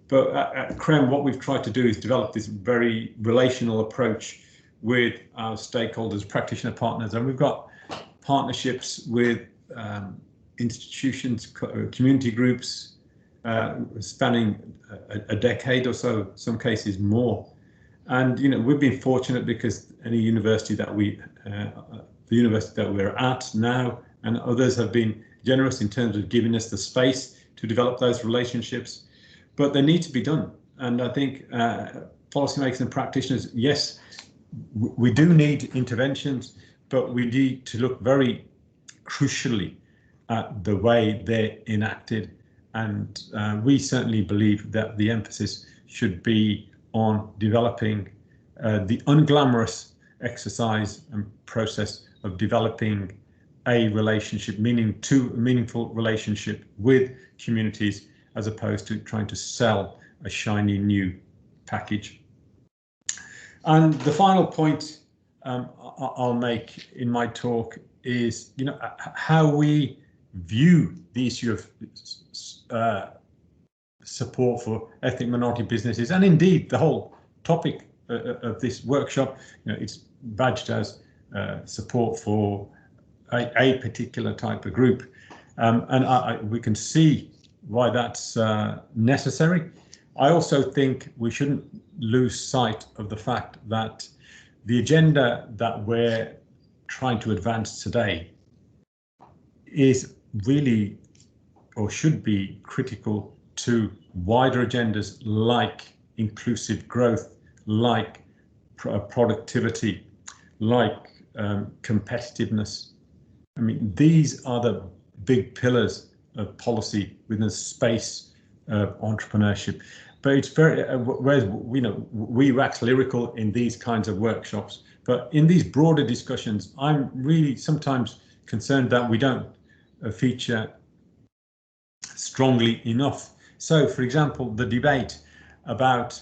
But at CREM, what we've tried to do is develop this very relational approach with our stakeholders, practitioner partners, and we've got partnerships with institutions, community groups, spanning a decade or so, some cases more. And we've been fortunate because any university that the university that we're at now and others have been generous in terms of giving us the space to develop those relationships, but they need to be done. And I think policymakers and practitioners, yes, we do need interventions, but we need to look very crucially at the way they're enacted. And we certainly believe that the emphasis should be on developing the unglamorous exercise and process of developing a relationship, meaningful relationship with communities, as opposed to trying to sell a shiny new package. And the final point I'll make in my talk is, how we view the issue of support for ethnic minority businesses, and indeed the whole topic of this workshop. It's badged as support for a particular type of group, and we can see why that's necessary. I also think we shouldn't lose sight of the fact that the agenda that we're trying to advance today is really, or should be, critical to wider agendas like inclusive growth, like productivity, like competitiveness. I mean, these are the big pillars of policy within the space of entrepreneurship. But it's very, whereas we wax lyrical in these kinds of workshops, but in these broader discussions, I'm really sometimes concerned that we don't feature strongly enough. So, for example, the debate about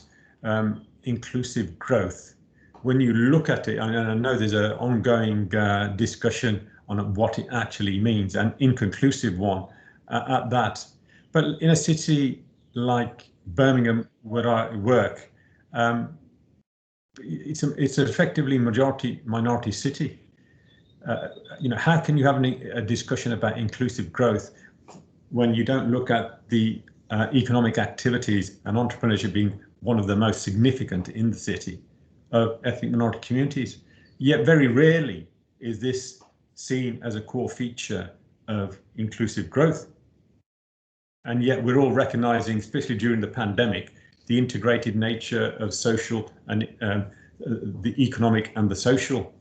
inclusive growth, when you look at it, and I know there's an ongoing discussion on what it actually means, an inconclusive one at that. But in a city like Birmingham, where I work, it's effectively minority city. How can you have a discussion about inclusive growth when you don't look at the economic activities and entrepreneurship being one of the most significant in the city of ethnic minority communities? Yet very rarely is this seen as a core feature of inclusive growth. And yet we're all recognizing, especially during the pandemic, the integrated nature of social and the economic and the social.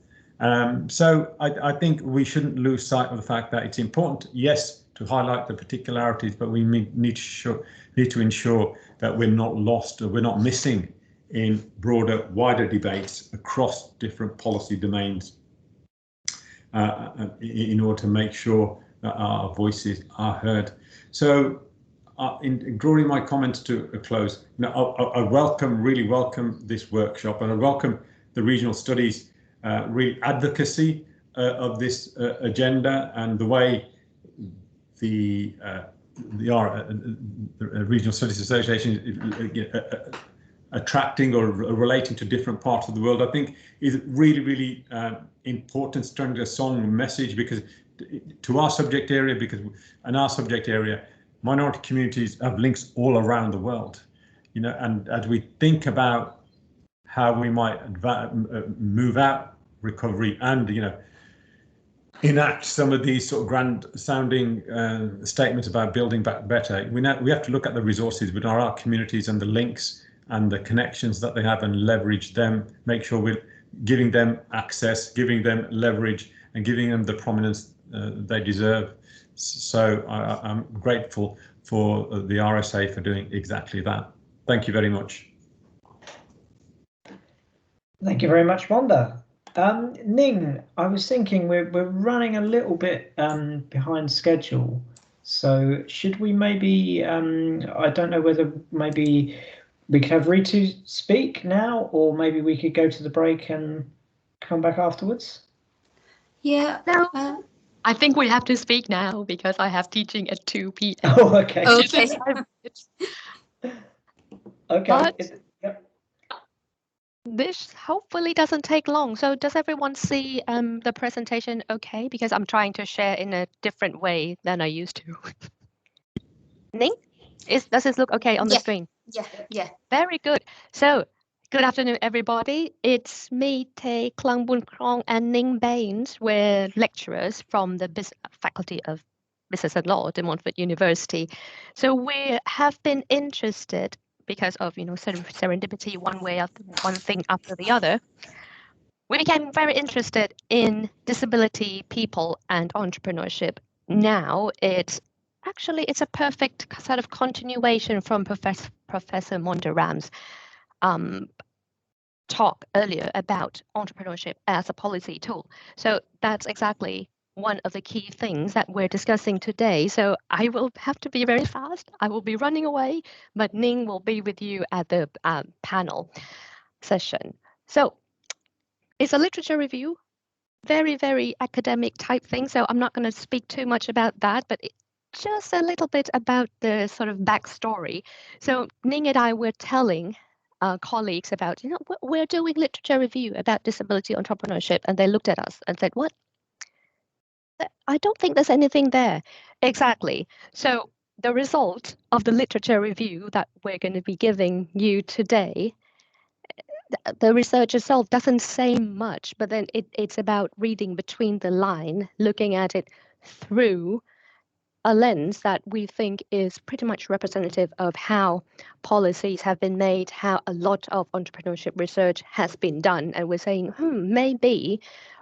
So I think we shouldn't lose sight of the fact that it's important, yes, to highlight the particularities, but we need to ensure that we're not lost or we're not missing in broader, wider debates across different policy domains in order to make sure that our voices are heard. So in drawing my comments to a close, I really welcome this workshop, and I welcome the regional studies real advocacy of this agenda, and the way the Regional Studies Association attracting or relating to different parts of the world, I think is really important, sending a strong message, because to our subject area, because in our subject area, minority communities have links all around the world, and as we think about how we might move out recovery and enact some of these sort of grand sounding statements about building back better, we have to look at the resources within our communities and the links and the connections that they have, and leverage them, make sure we're giving them access, giving them leverage, and giving them the prominence they deserve. So I'm grateful for the RSA for doing exactly that. Thank you very much. Thank you very much, Wanda. Ning, I was thinking we're running a little bit behind schedule. So should we maybe, I don't know whether maybe we could have Ritu speak now, or maybe we could go to the break and come back afterwards? Yeah. No. I think we have to speak now because I have teaching at 2 p.m. Oh, okay. Okay. Okay. But this hopefully doesn't take long. So does everyone see the presentation okay? Because I'm trying to share in a different way than I used to. Ning, does this look okay on the screen? Yeah. Very good. So good afternoon, everybody. It's me, Tae Klung Bun Krong, and Ning Baines. We're lecturers from the Faculty of Business and Law at Montfort University. So we have been interested, because of serendipity, one thing after the other. We became very interested in disability people and entrepreneurship. Now it's a perfect sort of continuation from Professor Monderam's talk earlier about entrepreneurship as a policy tool. So that's exactly one of the key things that we're discussing today. So I will have to be very fast. I will be running away, but Ning will be with you at the panel session. So it's a literature review, very, very academic type thing. So I'm not going to speak too much about that, but just a little bit about the sort of backstory. So Ning and I were telling colleagues about, we're doing literature review about disability entrepreneurship, and they looked at us and said, what? I don't think there's anything there. Exactly. So the result of the literature review that we're going to be giving you today, the research itself doesn't say much, but then it's about reading between the line, looking at it through a lens that we think is pretty much representative of how policies have been made, how a lot of entrepreneurship research has been done. And we're saying, maybe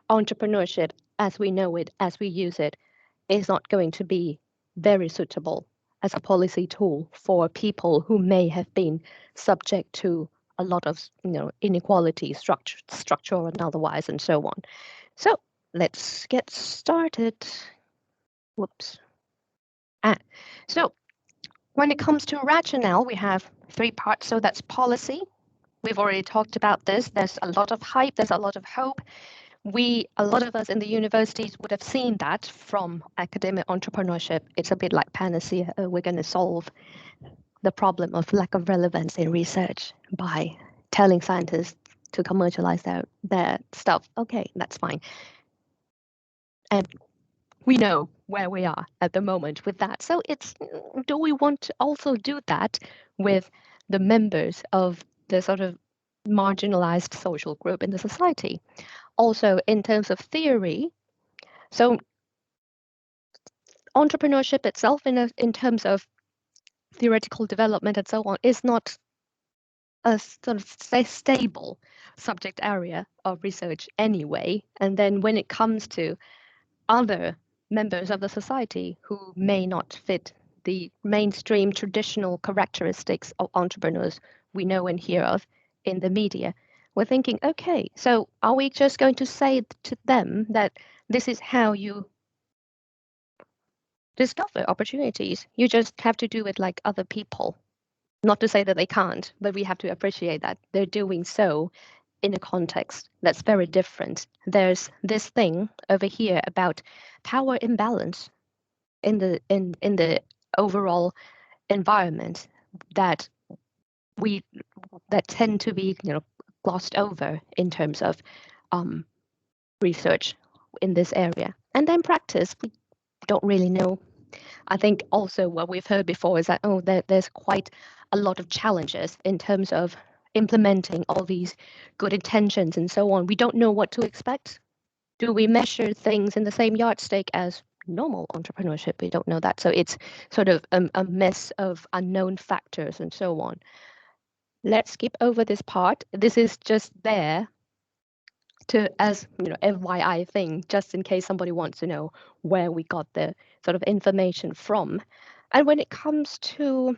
entrepreneurship as we know it, as we use it, is not going to be very suitable as a policy tool for people who may have been subject to a lot of inequality, structural and otherwise, and so on. So let's get started. Whoops. So when it comes to rationale, we have 3 parts. So that's policy. We've already talked about this. There's a lot of hype. There's a lot of hope. A lot of us in the universities would have seen that from academic entrepreneurship. It's a bit like panacea. We're going to solve the problem of lack of relevance in research by telling scientists to commercialize their stuff. Okay, that's fine. And we know where we are at the moment with that. So do we want to also do that with the members of the sort of marginalized social group in the society? Also, in terms of theory, So entrepreneurship itself in terms of theoretical development and so on is not a sort of stable subject area of research anyway. And then when it comes to other members of the society who may not fit the mainstream traditional characteristics of entrepreneurs we know and hear of in the media, we're thinking, okay, so are we just going to say to them that this is how you discover opportunities? You just have to do it like other people. Not to say that they can't, but we have to appreciate that they're doing so in a context that's very different. There's this thing over here about power imbalance in the overall environment that tend to be glossed over in terms of research in this area. And then practice, we don't really know. I think also what we've heard before is that, there's quite a lot of challenges in terms of implementing all these good intentions and so on. We don't know what to expect. Do we measure things in the same yardstick as normal entrepreneurship? We don't know that. So it's sort of a mess of unknown factors and so on. Let's skip over this part. This is just there as FYI thing, just in case somebody wants to know where we got the sort of information from. And when it comes to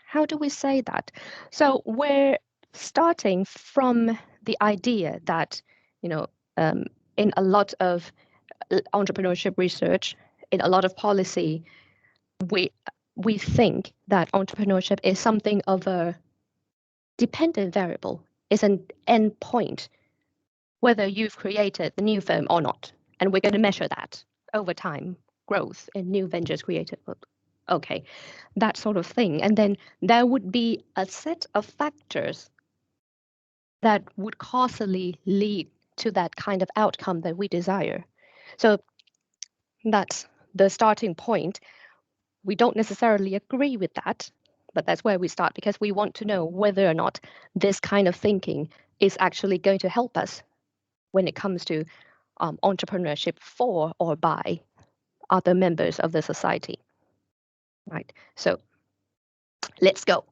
how do we say that? So we're starting from the idea that in a lot of entrepreneurship research, in a lot of policy, we think that entrepreneurship is something of a dependent variable, is an end point, whether you've created the new firm or not. And we're going to measure that over time, growth in new ventures created. Okay, that sort of thing. And then there would be a set of factors that would causally lead to that kind of outcome that we desire. So that's the starting point. We don't necessarily agree with that, but that's where we start, because we want to know whether or not this kind of thinking is actually going to help us when it comes to entrepreneurship for or by other members of the society. Right, so let's go.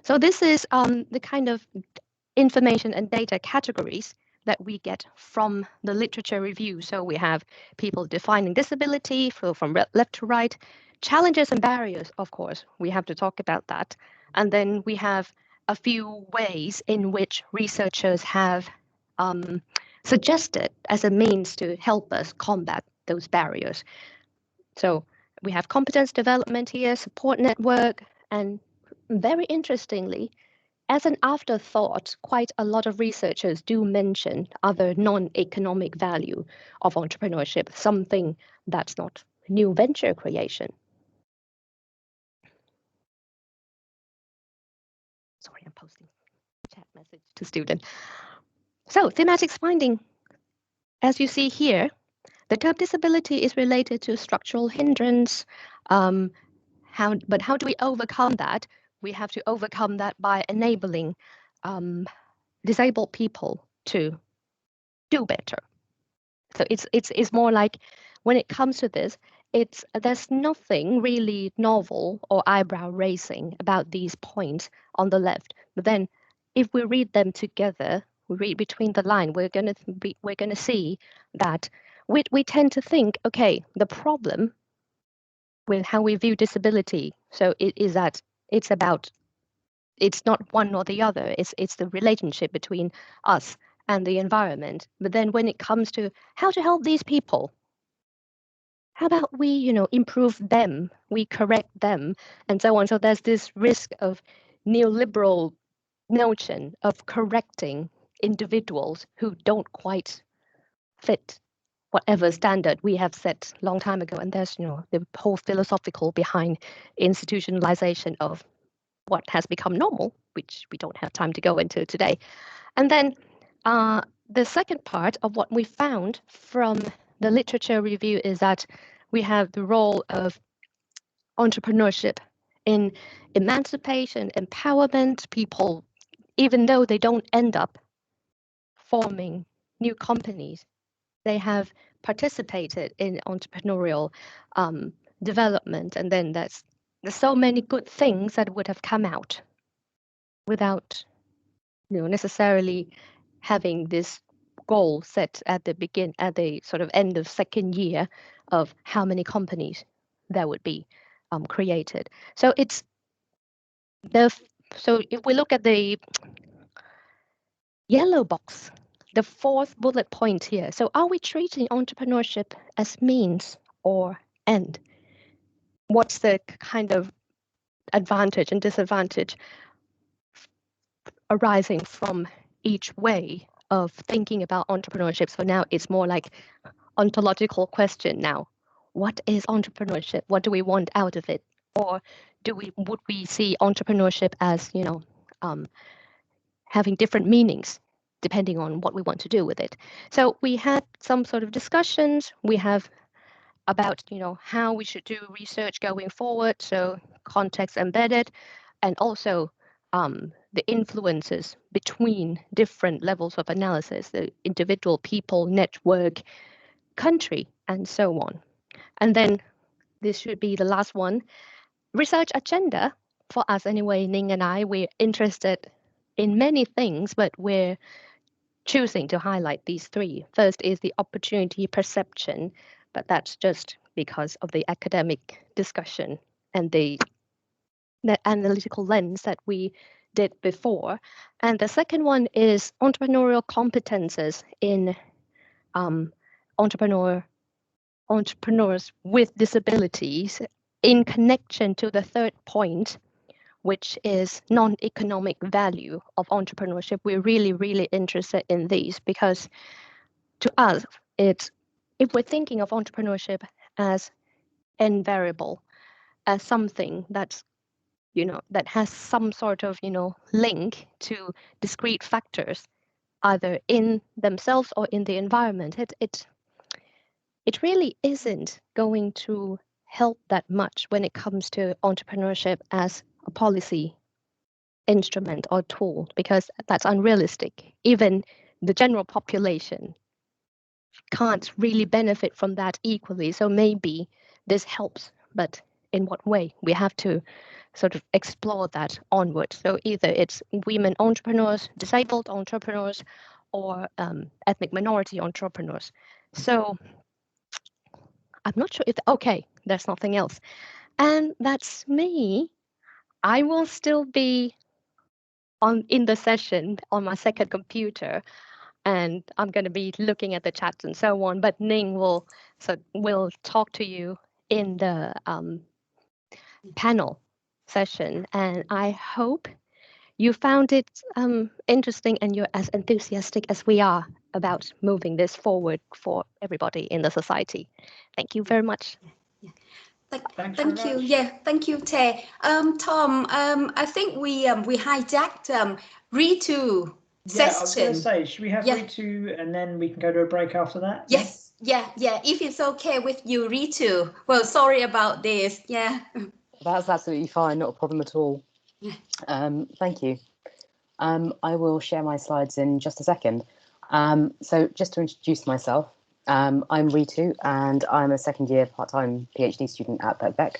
So this is the kind of information and data categories that we get from the literature review. So we have people defining disability from left to right, challenges and barriers, of course, we have to talk about that. And then we have a few ways in which researchers have suggested as a means to help us combat those barriers. So we have competence development here, support network, and very interestingly, as an afterthought, quite a lot of researchers do mention other non-economic value of entrepreneurship, something that's not new venture creation. Sorry, I'm posting a chat message to students. So thematics finding, as you see here, the term disability is related to structural hindrance. But how do we overcome that? We have to overcome that by enabling disabled people to do better. So it's more like, when it comes to this, there's nothing really novel or eyebrow raising about these points on the left. But then, if we read them together, we read between the line, we're gonna see that we tend to think, okay, the problem with how we view disability, so it is that it's not one or the other. It's the relationship between us and the environment. But then when it comes to how to help these people, how about we, improve them, we correct them, and so on. So there's this risk of neoliberal notion of correcting individuals who don't quite fit whatever standard we have set long time ago. And there's, the whole philosophical behind institutionalization of what has become normal, which we don't have time to go into today. And then the second part of what we found from the literature review is that we have the role of entrepreneurship in emancipation, empowerment. People, even though they don't end up forming new companies, they have participated in entrepreneurial development, and then there's so many good things that would have come out without necessarily having this goal set at the sort of end of second year of how many companies there would be created. So so if we look at the yellow box, the fourth bullet point here. So are we treating entrepreneurship as means or end? What's the kind of advantage and disadvantage arising from each way of thinking about entrepreneurship? So now it's more like ontological question now. What is entrepreneurship? What do we want out of it? Or would we see entrepreneurship as, having different meanings depending on what we want to do with it? So we had some sort of discussions. We have about, how we should do research going forward. So context embedded, and also the influences between different levels of analysis, the individual, people, network, country, and so on. And then this should be the last one, research agenda. For us anyway, Ning and I, we're interested in many things, but we're choosing to highlight these three. First is the opportunity perception, but that's just because of the academic discussion and the analytical lens that we did before. And the second one is entrepreneurial competences in entrepreneurs with disabilities, in connection to the third point, which is non-economic value of entrepreneurship. We're really, really interested in these because to us, if we're thinking of entrepreneurship as end variable, as something that's, that has some sort of, link to discrete factors, either in themselves or in the environment, it really isn't going to help that much when it comes to entrepreneurship as a policy instrument or tool, because that's unrealistic. Even the general population can't really benefit from that equally. So maybe this helps, but in what way? We have to sort of explore that onward. So either it's women entrepreneurs, disabled entrepreneurs, or ethnic minority entrepreneurs. So I'm not sure if, okay, there's nothing else. And that's me. I will still be in the session on my second computer, and I'm going to be looking at the chats and so on, but Ning will talk to you in the panel session. And I hope you found it interesting and you're as enthusiastic as we are about moving this forward for everybody in the society. Thank you very much. Thank you. Yeah, thank you, Tae. Tom, I think we hijacked Ritu session. Yeah, I was going to say, should we have Ritu and then we can go to a break after that? Yes. Yeah. If it's okay with you, Ritu. Well, sorry about this. Yeah. That's absolutely fine. Not a problem at all. Yeah. Thank you. I will share my slides in just a second. So just to introduce myself, I'm Ritu and I'm a second year part-time PhD student at Birkbeck.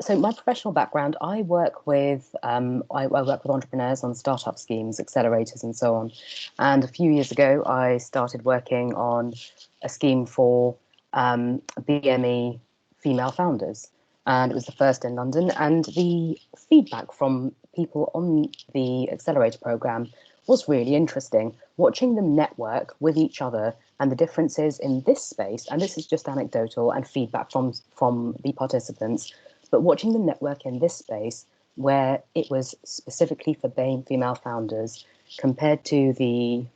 So my professional background, I work with entrepreneurs on startup schemes, accelerators and so on. And a few years ago, I started working on a scheme for BME female founders. And it was the first in London. And the feedback from people on the accelerator program was really interesting. Watching them network with each other and the differences in this space, and this is just anecdotal and feedback from the participants, but watching them network in this space where it was specifically for BAME female founders compared to the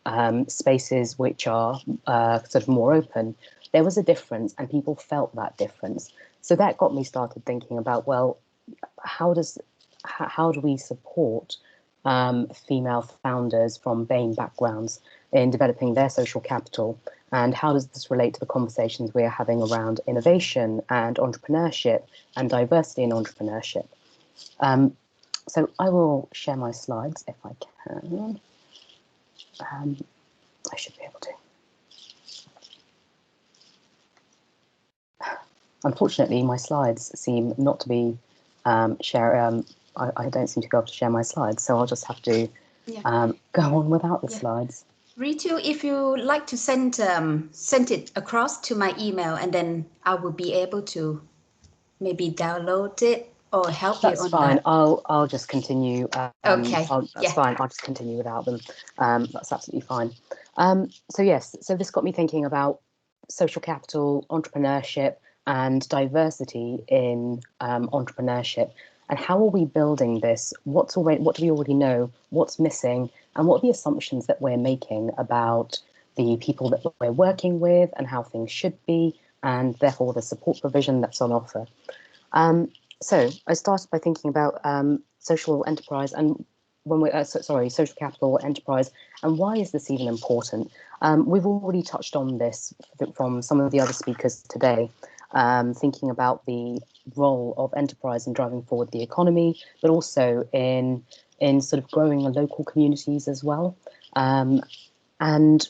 spaces which are sort of more open, there was a difference and people felt that difference. So that got me started thinking about, well, how do we support female founders from BAME backgrounds in developing their social capital, and how does this relate to the conversations we're having around innovation and entrepreneurship and diversity in entrepreneurship? So I will share my slides if I can. I should be able to. Unfortunately, my slides seem not to be I don't seem to be able to share my slides, so I'll just have to go on without the slides. Ritu, if you like to send it across to my email, and then I will be able to maybe download it or help you on that. That's fine. I'll just continue. Okay. That's fine. I'll just continue without them. That's absolutely fine. So yes, so this got me thinking about social capital, entrepreneurship, and diversity in entrepreneurship. And how are we building this? What do we already know? What's missing? And what are the assumptions that we're making about the people that we're working with and how things should be, and therefore the support provision that's on offer? So I started by thinking about social enterprise and social capital enterprise, and why is this even important? We've already touched on this from some of the other speakers today, thinking about the role of enterprise in driving forward the economy, but also in sort of growing the local communities as well. And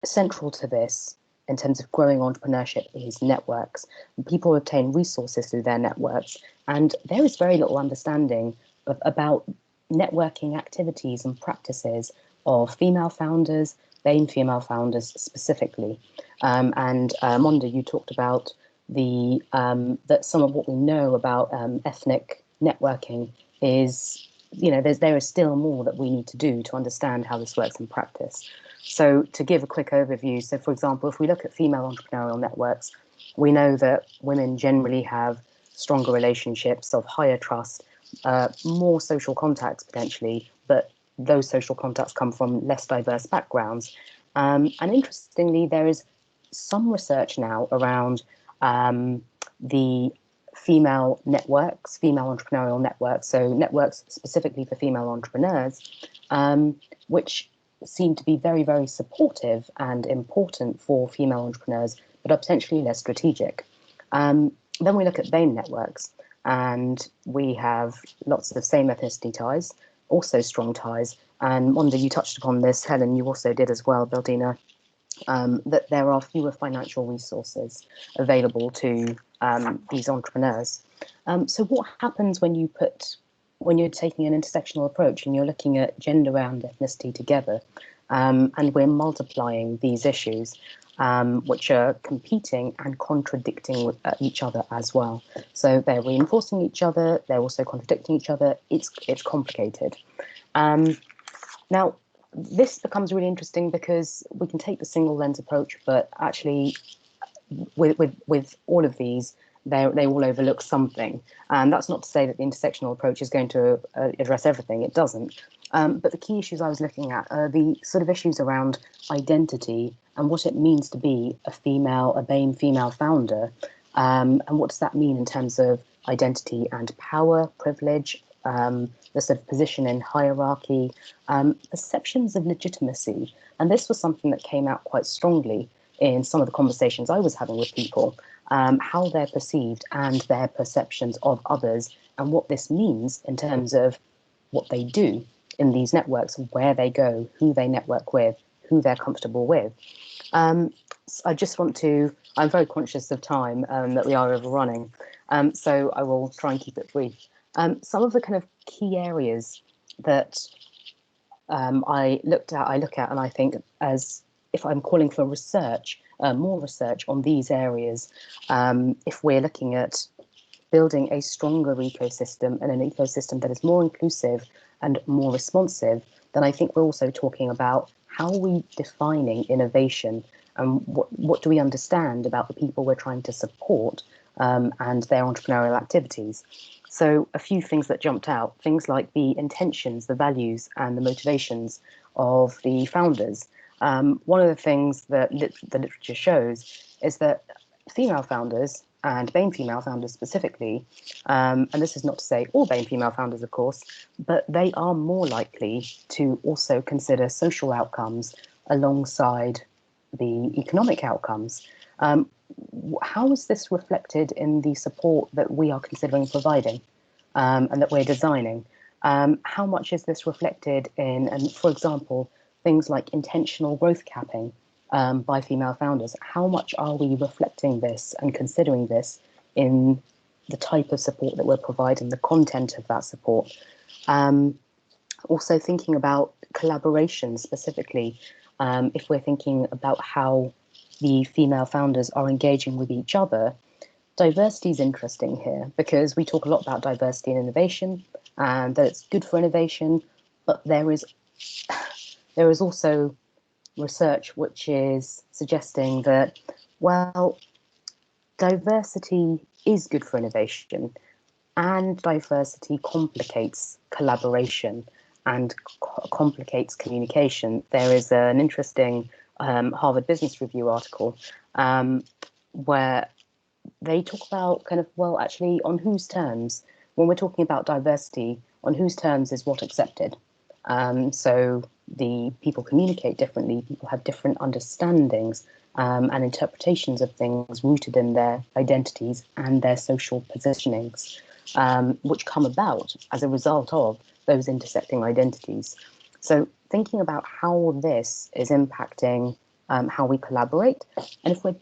central to this, in terms of growing entrepreneurship, is networks. People obtain resources through their networks, and there is very little understanding about networking activities and practices of female founders, BAME female founders specifically. And Monda, you talked about that some of what we know about ethnic networking is, there is still more that we need to do to understand how this works in practice. So to give a quick overview, so for example, if we look at female entrepreneurial networks, we know that women generally have stronger relationships of higher trust, more social contacts potentially, but those social contacts come from less diverse backgrounds. And interestingly, there is some research now around the female networks, female entrepreneurial networks, so networks specifically for female entrepreneurs, which seem to be very, very supportive and important for female entrepreneurs, but are potentially less strategic. Then we look at BAME networks, and we have lots of same ethnicity ties, also strong ties. And Monda, you touched upon this, Helen, you also did as well, Baldina, that there are fewer financial resources available to these entrepreneurs. So what happens when you're taking an intersectional approach and you're looking at gender and ethnicity together, and we're multiplying these issues, which are competing and contradicting with each other as well. So they're reinforcing each other, they're also contradicting each other. It's complicated. Now, this becomes really interesting because we can take the single lens approach, but actually with all of these, they all overlook something. And that's not to say that the intersectional approach is going to address everything. It doesn't. But the key issues I was looking at are the sort of issues around identity and what it means to be a BAME female founder. And what does that mean in terms of identity and power, privilege, the sort of position in hierarchy, perceptions of legitimacy. And this was something that came out quite strongly in some of the conversations I was having with people, how they're perceived and their perceptions of others, and what this means in terms of what they do in these networks, where they go, who they network with, who they're comfortable with. I just want to, I'm very conscious of time, that we are overrunning, so I will try and keep it brief. Some of the kind of key areas that I look at, and I think as if I'm calling for research, more research on these areas, if we're looking at building a stronger ecosystem and an ecosystem that is more inclusive and more responsive, then I think we're also talking about how are we defining innovation, and what do we understand about the people we're trying to support and their entrepreneurial activities. So a few things that jumped out, things like the intentions, the values and the motivations of the founders. One of the things that the literature shows is that female founders, and BAME female founders specifically, and this is not to say all BAME female founders, of course, but they are more likely to also consider social outcomes alongside the economic outcomes. How is this reflected in the support that we are considering providing and that we're designing? How much is this reflected in, and for example, things like intentional growth capping? by female founders, how much are we reflecting this and considering this in the type of support that we're providing, the content of that support? Also thinking about collaboration specifically, if we're thinking about how the female founders are engaging with each other, diversity is interesting here because we talk a lot about diversity and innovation and that it's good for innovation, but there is also research which is suggesting that, well, diversity is good for innovation and diversity complicates collaboration and complicates communication. There is an interesting Harvard Business Review article where they talk about kind of, well, actually, on whose terms, when we're talking about diversity, on whose terms is what accepted? So the people communicate differently, people have different understandings and interpretations of things rooted in their identities and their social positionings, which come about as a result of those intersecting identities. So thinking about how this is impacting how we collaborate, and if we're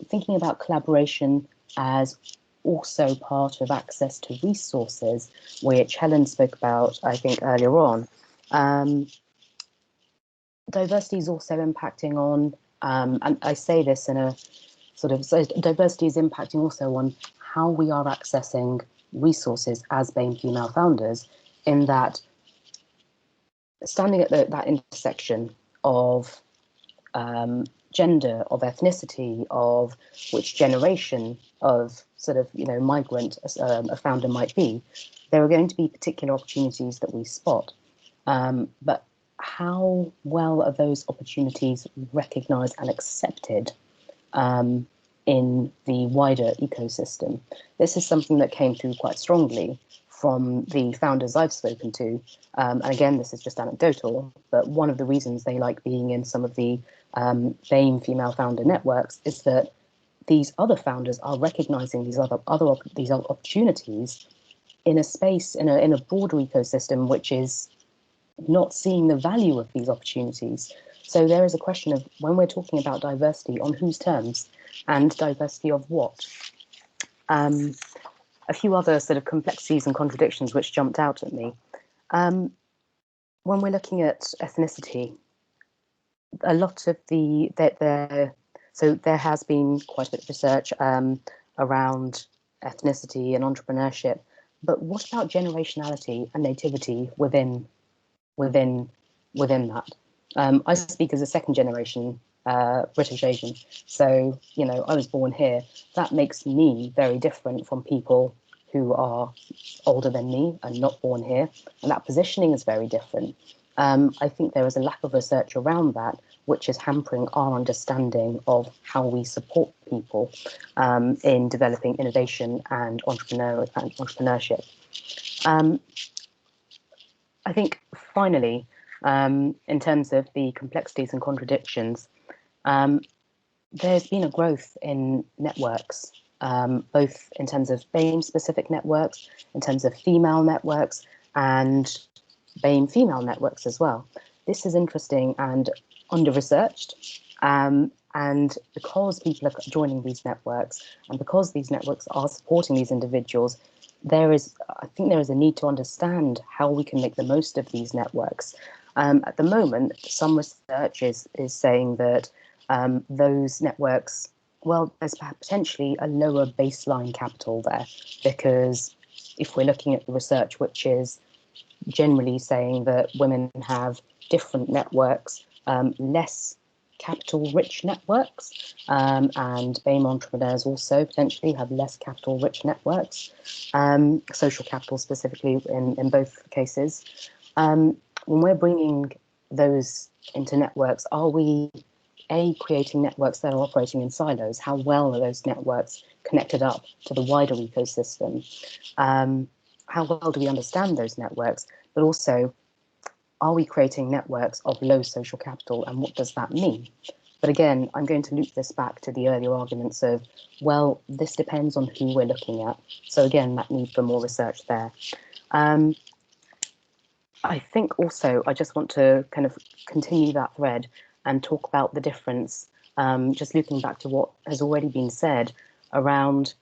thinking about collaboration as also part of access to resources, which Helen spoke about, I think, earlier on, diversity is also impacting on, and I say this in a sort of, so diversity is impacting also on how we are accessing resources as BAME female founders, in that standing at that intersection of gender, of ethnicity, of which generation of sort of, you know, migrant a founder might be, there are going to be particular opportunities that we spot. But how well are those opportunities recognised and accepted in the wider ecosystem? This is something that came through quite strongly from the founders I've spoken to. And again, this is just anecdotal, but one of the reasons they like being in some of the BAME female founder networks is that these other founders are recognising these other opportunities in a space, in a broader ecosystem, which is not seeing the value of these opportunities. So there is a question of, when we're talking about diversity, on whose terms, and diversity of what? A few other sort of complexities and contradictions which jumped out at me. When we're looking at ethnicity, a lot of so there has been quite a bit of research around ethnicity and entrepreneurship, but what about generationality and nativity within that? I speak as a second generation British Asian, so, you know, I was born here. That makes me very different from people who are older than me and not born here, and that positioning is very different. I think there is a lack of research around that, which is hampering our understanding of how we support people in developing innovation and entrepreneurship. I think finally, in terms of the complexities and contradictions, there's been a growth in networks, both in terms of BAME specific networks, in terms of female networks, and BAME female networks as well. This is interesting and under-researched, and because people are joining these networks, and because these networks are supporting these individuals, I think there is a need to understand how we can make the most of these networks. At the moment, some research is saying that those networks, well, there's potentially a lower baseline capital there, because if we're looking at the research, which is generally saying that women have different networks, less capital-rich networks, and BAME entrepreneurs also potentially have less capital-rich networks, social capital specifically in both cases. When we're bringing those into networks, are we creating networks that are operating in silos? How well are those networks connected up to the wider ecosystem? How well do we understand those networks? But also, are we creating networks of low social capital, and what does that mean? But again, I'm going to loop this back to the earlier arguments of, well, this depends on who we're looking at. So again, that need for more research there. I think also I just want to kind of continue that thread and talk about the difference just looking back to what has already been said around,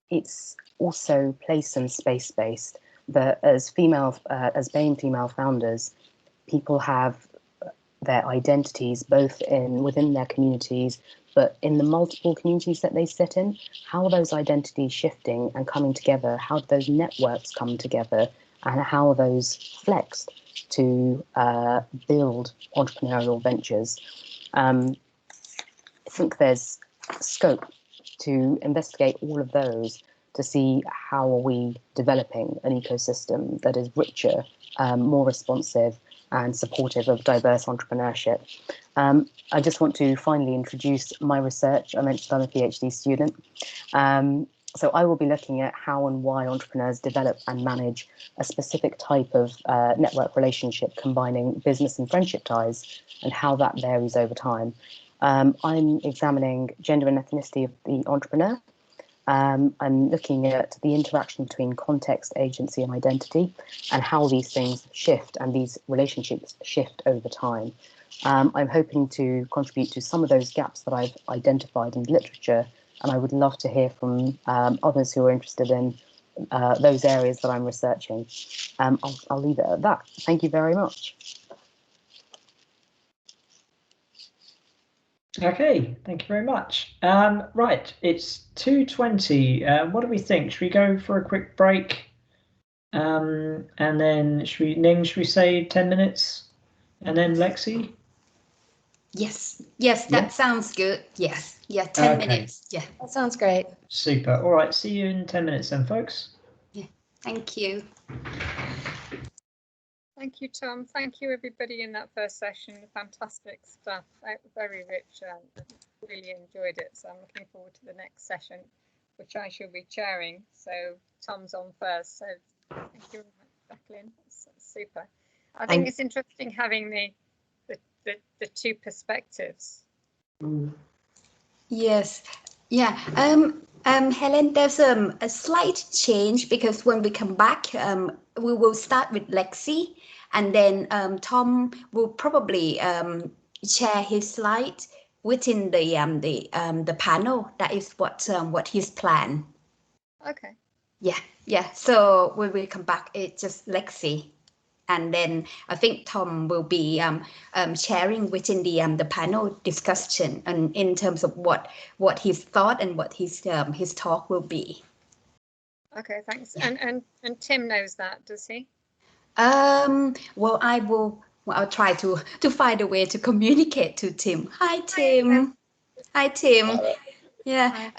it's also place and space based. That as BAME female founders, people have their identities both within their communities, but in the multiple communities that they sit in. How are those identities shifting and coming together? How do those networks come together, and how are those flexed to build entrepreneurial ventures? I think there's scope to investigate all of those to see how are we developing an ecosystem that is richer, more responsive and supportive of diverse entrepreneurship. I just want to finally introduce my research. I mentioned I'm a PhD student. So I will be looking at how and why entrepreneurs develop and manage a specific type of network relationship combining business and friendship ties, and how that varies over time. I'm examining gender and ethnicity of the entrepreneur. I'm looking at the interaction between context, agency, and identity, and how these things shift and these relationships shift over time. I'm hoping to contribute to some of those gaps that I've identified in literature, and I would love to hear from others who are interested in those areas that I'm researching. I'll leave it at that. Thank you very much. Okay, thank you very much. Right, it's 2:20. What do we think? Should we go for a quick break? And then should we say 10 minutes? And then Lexi? Yes, that sounds good. Yes, 10 minutes. Yeah, that sounds great. Super. All right, see you in 10 minutes then, folks. Yeah, thank you. Thank you, Tom. Thank you, everybody, in that first session. Fantastic stuff. Very rich. Really enjoyed it. So I'm looking forward to the next session, which I shall be chairing. So Tom's on first. So thank you very much, Jacqueline. That's super. I think it's interesting having the two perspectives. Yes. Yeah. Helen, there's a slight change, because when we come back, we will start with Lexi, and then Tom will probably share his slide within the panel. That is what his plan. Okay. Yeah. So when we come back, it's just Lexi. And then I think Tom will be sharing within the panel discussion, and in terms of what his thought and what his talk will be. Okay, thanks. And Tim knows that, does he? Well, I'll try to find a way to communicate to Tim. Hi, Tim. Hi, Tim. Yeah.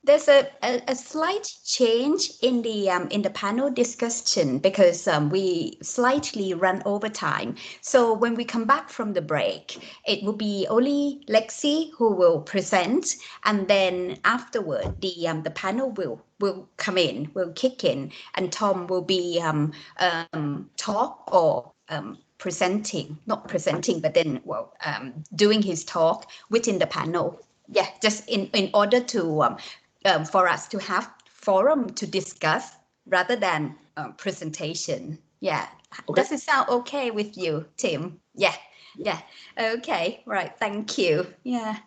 There's a slight change in the panel discussion, because we slightly run over time. So when we come back from the break, it will be only Lexi who will present, and then afterward the panel will come in, will kick in, and Tom will be talk or presenting, not presenting, but then doing his talk within the panel. Yeah, just in order to for us to have forum to discuss rather than presentation. Yeah. Okay. Does it sound okay with you, Tim? Yeah. Okay, right. Thank you. Yeah.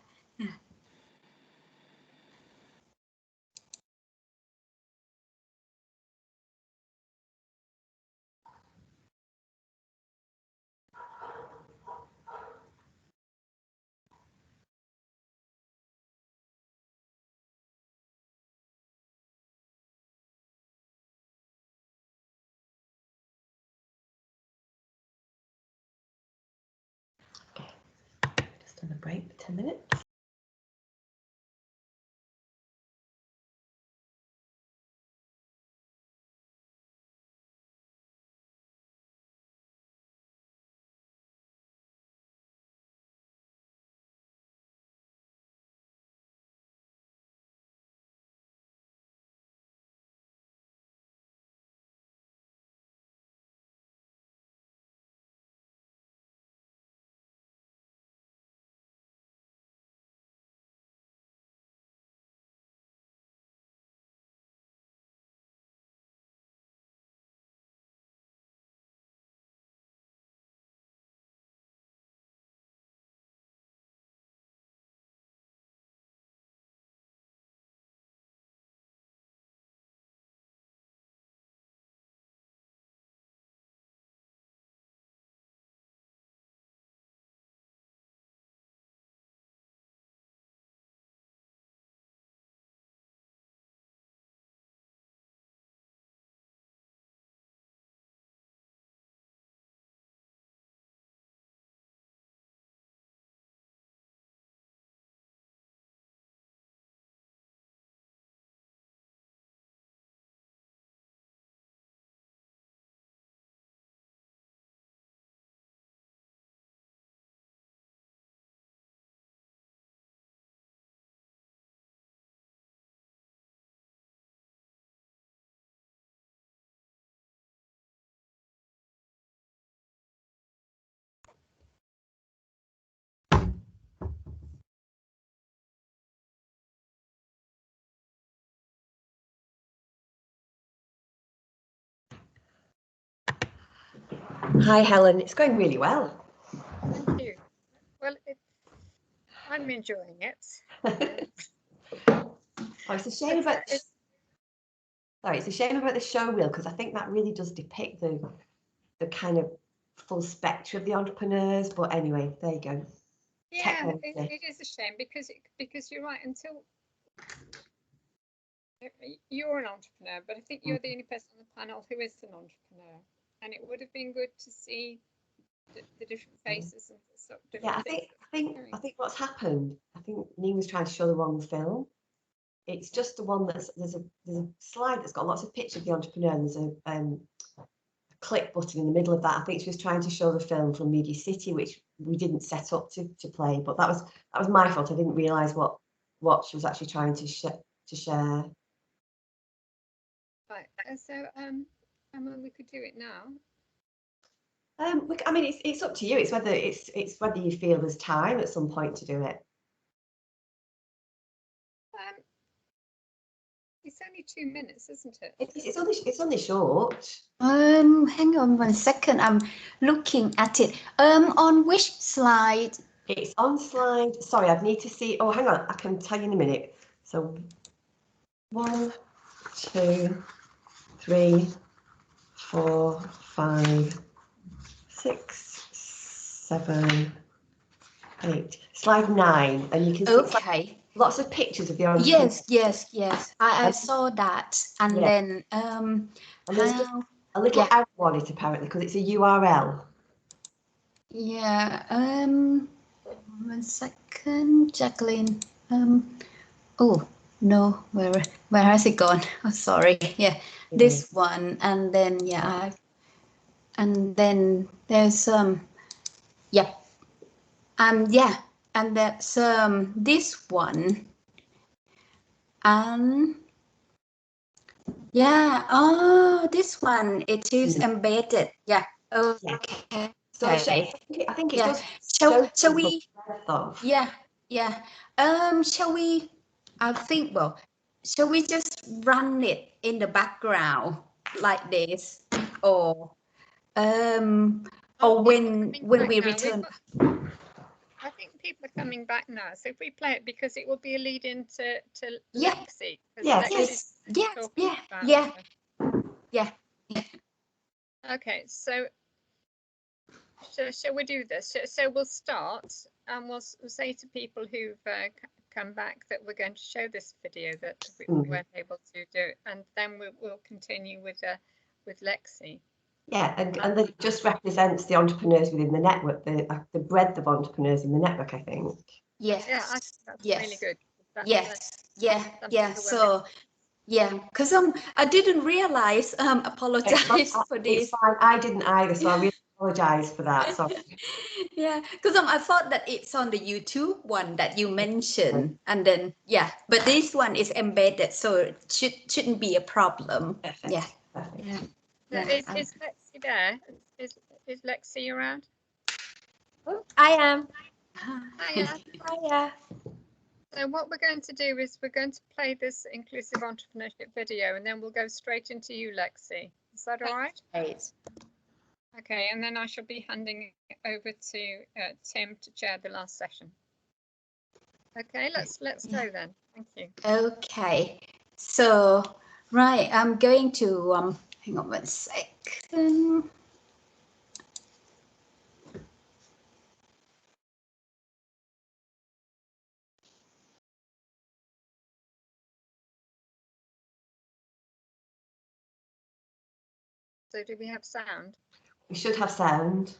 Just on a break for 10 minutes. Hi, Helen. It's going really well. Thank you. Well, I'm enjoying it. Oh, it's a shame about. Sorry, it's a shame about the show reel, because I think that really does depict the kind of full spectrum of the entrepreneurs. But anyway, there you go. Yeah, it is a shame because you're right. Until you're an entrepreneur, but I think you're the only person on the panel who is an entrepreneur, and it would have been good to see the different faces and sort of different I think what's happened. I think Nii was trying to show the wrong film. It's just the one there's a slide that's got lots of pictures of the entrepreneur, and there's a click button in the middle of that. I think she was trying to show the film from Media City, which we didn't set up to play, but that was my fault. I didn't realise what she was actually trying to share. Right. So we could do it now. I mean, it's up to you. It's whether you feel there's time at some point to do it. It's only 2 minutes, isn't it? It's only short. Hang on 1 second. I'm looking at it. On which slide? It's on slide. Sorry, I'd need to see. Oh, hang on. I can tell you in a minute. So 1, 2, 3, 4, 5, 6, 7, 8. Slide 9, and you can see. Okay. Lots of pictures of the entrepreneurs. Yes. I saw that, and then and there's just a little arrow on it apparently because it's a URL. Yeah. 1 second, Jacqueline. Oh no, where has it gone? Oh, sorry. Yeah, this one, and then and then there's and that's this one, and this one, it is embedded. Yeah. Okay. So I think it does. Shall we? Yeah. Shall we? I think. Well, shall we just run it in the background like this, or when we return? I think people are coming back now. So if we play it, because it will be a lead into Lexi. Yeah. Okay, so shall we do this? So we'll start, and we'll say to people who've come back that we're going to show this video that we weren't able to do, and then we'll continue with Lexi. Yeah, and that just represents the entrepreneurs within the network, the breadth of entrepreneurs in the network, I think. Yes. Yeah, I think that's really good. So because I didn't realize. Apologize for this. It's fine. I didn't either, so I really apologize for that. Sorry. Yeah, because I thought that it's on the YouTube one that you mentioned, and then but this one is embedded, so it shouldn't be a problem. Perfect. Yeah. Perfect. Is Lexi there? Is Lexi around? Oh, I am. Hiya. So what we're going to do is we're going to play this inclusive entrepreneurship video, and then we'll go straight into you, Lexi. Is that all right? Right. Okay, and then I shall be handing it over to Tim to chair the last session. Okay, let's go then. Thank you. Okay, so right, I'm going to hang on 1 second. So do we have sound? We should have sound.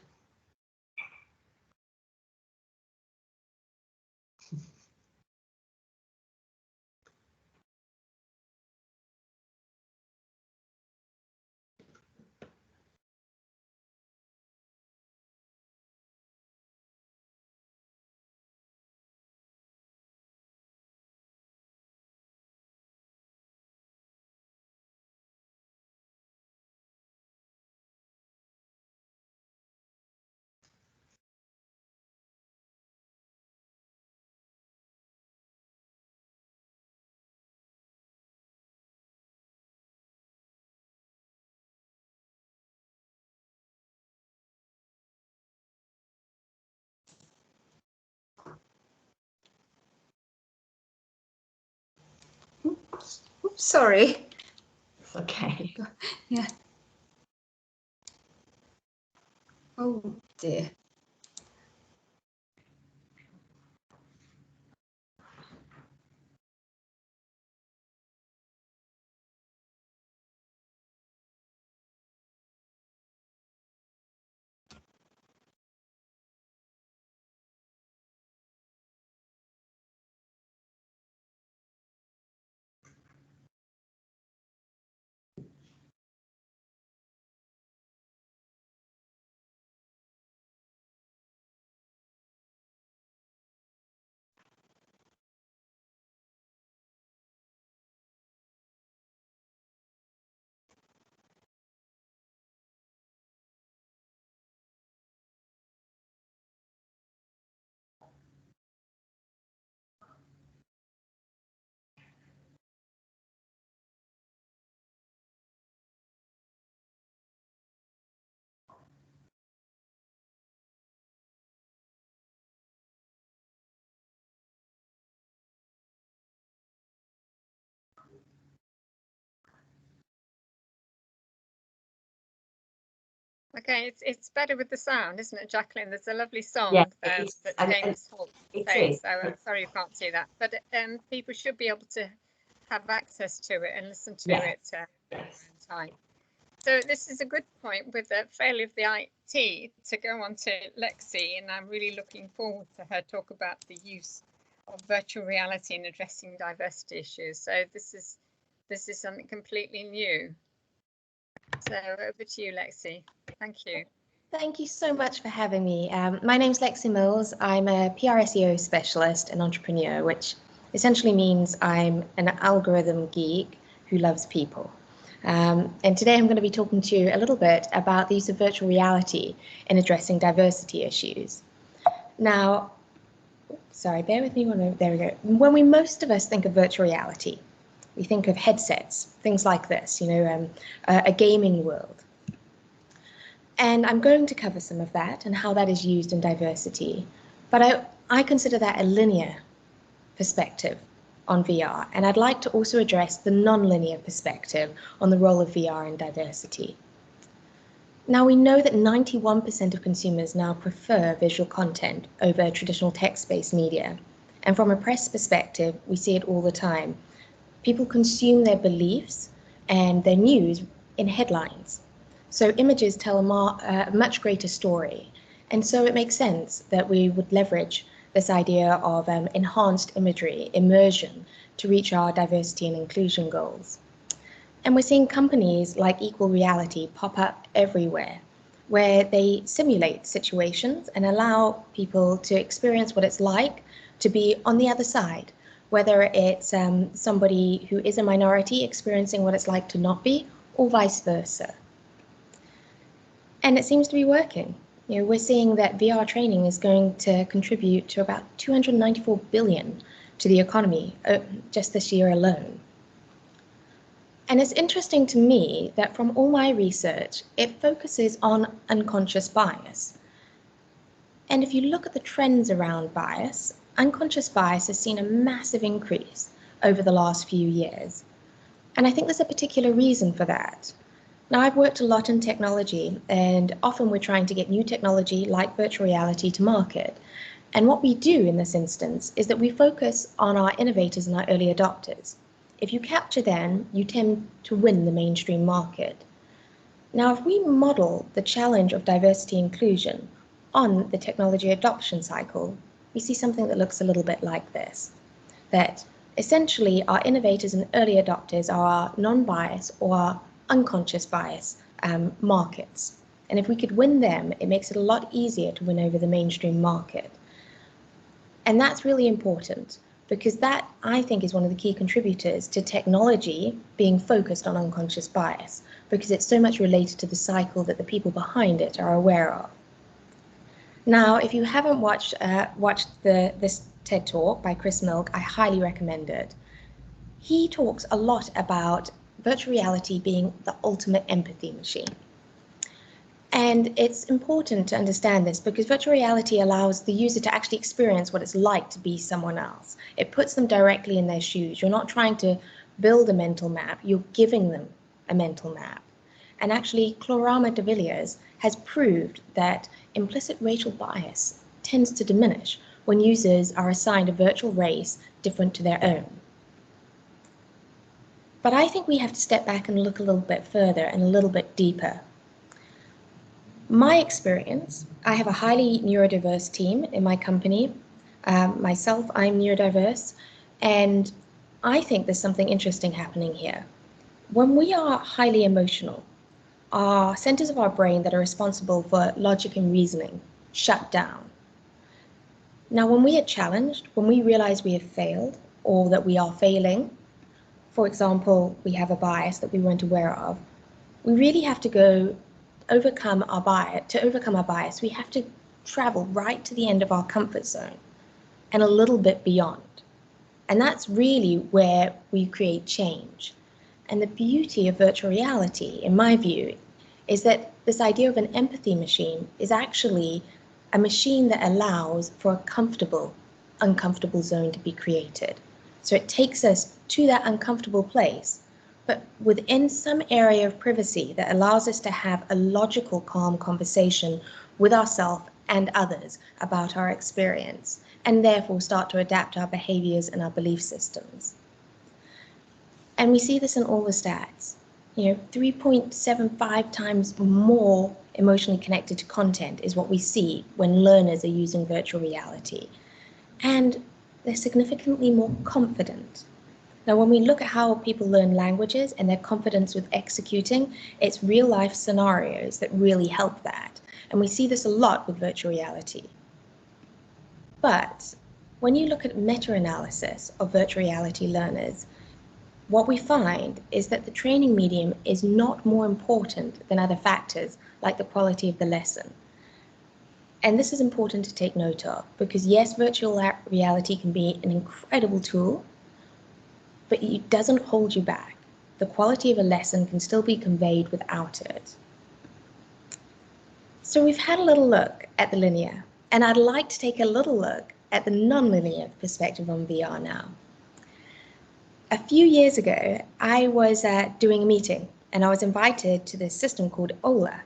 sorry. It's okay. Yeah. Oh dear. Okay, it's better with the sound, isn't it, Jacqueline? There's a lovely song Yeah, that and James Holt it plays. is. So I'm sorry you can't see that, but people should be able to have access to it and listen to it at their own time. So this is a good point with the failure of the IT to go on to Lexi, and I'm really looking forward to her talk about the use of virtual reality in addressing diversity issues. So this is something completely new. So over to you, Lexi. Thank you. Thank you so much for having me. My name's Lexi Mills. I'm a PR SEO specialist and entrepreneur, which essentially means I'm an algorithm geek who loves people. And today I'm going to be talking to you a little bit about the use of virtual reality in addressing diversity issues. Now, sorry, bear with me one moment. There we go. When most of us think of virtual reality, we think of headsets, things like this, a gaming world. And I'm going to cover some of that and how that is used in diversity. But I consider that a linear perspective on VR. And I'd like to also address the non-linear perspective on the role of VR in diversity. Now, we know that 91% of consumers now prefer visual content over traditional text-based media. And from a press perspective, we see it all the time. People consume their beliefs and their news in headlines. So images tell a much greater story. And so it makes sense that we would leverage this idea of enhanced imagery, immersion, to reach our diversity and inclusion goals. And we're seeing companies like Equal Reality pop up everywhere, where they simulate situations and allow people to experience what it's like to be on the other side, whether it's somebody who is a minority experiencing what it's like to not be, or vice versa. And it seems to be working. We're seeing that VR training is going to contribute to about 294 billion to the economy just this year alone. And it's interesting to me that from all my research, it focuses on unconscious bias. And if you look at the trends around bias, unconscious bias has seen a massive increase over the last few years. And I think there's a particular reason for that. Now, I've worked a lot in technology, and often we're trying to get new technology like virtual reality to market. And what we do in this instance is that we focus on our innovators and our early adopters. If you capture them, you tend to win the mainstream market. Now, if we model the challenge of diversity inclusion on the technology adoption cycle, we see something that looks a little bit like this, that essentially our innovators and early adopters are our non-bias or our unconscious bias markets. And if we could win them, it makes it a lot easier to win over the mainstream market. And that's really important because that, I think, is one of the key contributors to technology being focused on unconscious bias, because it's so much related to the cycle that the people behind it are aware of. Now, if you haven't watched this TED Talk by Chris Milk, I highly recommend it. He talks a lot about virtual reality being the ultimate empathy machine. And it's important to understand this because virtual reality allows the user to actually experience what it's like to be someone else. It puts them directly in their shoes. You're not trying to build a mental map, you're giving them a mental map. And actually, Clorama de Villiers has proved that implicit racial bias tends to diminish when users are assigned a virtual race different to their own. But I think we have to step back and look a little bit further and a little bit deeper. My experience, I have a highly neurodiverse team in my company. Myself, I'm neurodiverse, and I think there's something interesting happening here. When we are highly emotional, our centers of our brain that are responsible for logic and reasoning shut down. Now, when we are challenged, when we realize we have failed or that we are failing, for example, we have a bias that we weren't aware of, we really have to overcome our bias. To overcome our bias, we have to travel right to the end of our comfort zone and a little bit beyond. And that's really where we create change. And the beauty of virtual reality, in my view, is that this idea of an empathy machine is actually a machine that allows for a comfortable, uncomfortable zone to be created. So it takes us to that uncomfortable place, but within some area of privacy that allows us to have a logical, calm conversation with ourselves and others about our experience, and therefore start to adapt our behaviors and our belief systems. And we see this in all the stats. 3.75 times more emotionally connected to content is what we see when learners are using virtual reality. And they're significantly more confident. Now, when we look at how people learn languages and their confidence with executing, it's real-life scenarios that really help that. And we see this a lot with virtual reality. But when you look at meta-analysis of virtual reality learners, what we find is that the training medium is not more important than other factors like the quality of the lesson. And this is important to take note of because yes, virtual reality can be an incredible tool, but it doesn't hold you back. The quality of a lesson can still be conveyed without it. So we've had a little look at the linear, and I'd like to take a little look at the non-linear perspective on VR now. A few years ago, I was doing a meeting, and I was invited to this system called OLA.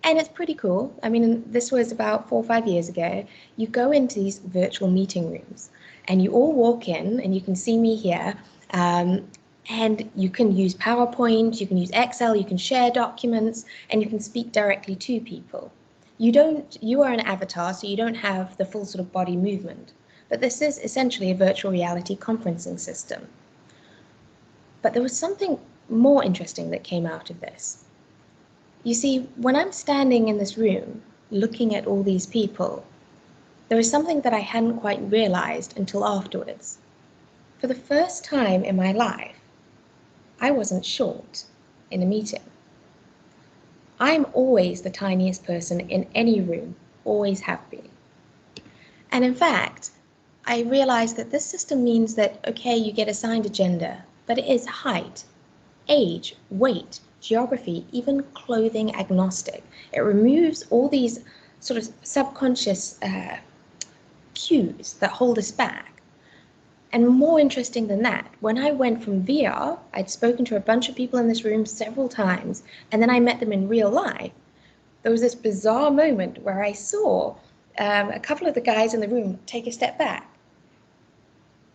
And it's pretty cool. I mean, this was about 4 or 5 years ago. You go into these virtual meeting rooms, and you all walk in, and you can see me here, and you can use PowerPoint, you can use Excel, you can share documents, and you can speak directly to people. You are an avatar, so you don't have the full sort of body movement. But this is essentially a virtual reality conferencing system. But there was something more interesting that came out of this. You see, when I'm standing in this room, looking at all these people, there was something that I hadn't quite realized until afterwards. For the first time in my life, I wasn't short in a meeting. I'm always the tiniest person in any room, always have been. And in fact, I realized that this system means that, okay, you get assigned a gender, but it is height, age, weight, geography, even clothing agnostic. It removes all these sort of subconscious cues that hold us back. And more interesting than that, when I went from VR, I'd spoken to a bunch of people in this room several times, and then I met them in real life. There was this bizarre moment where I saw a couple of the guys in the room take a step back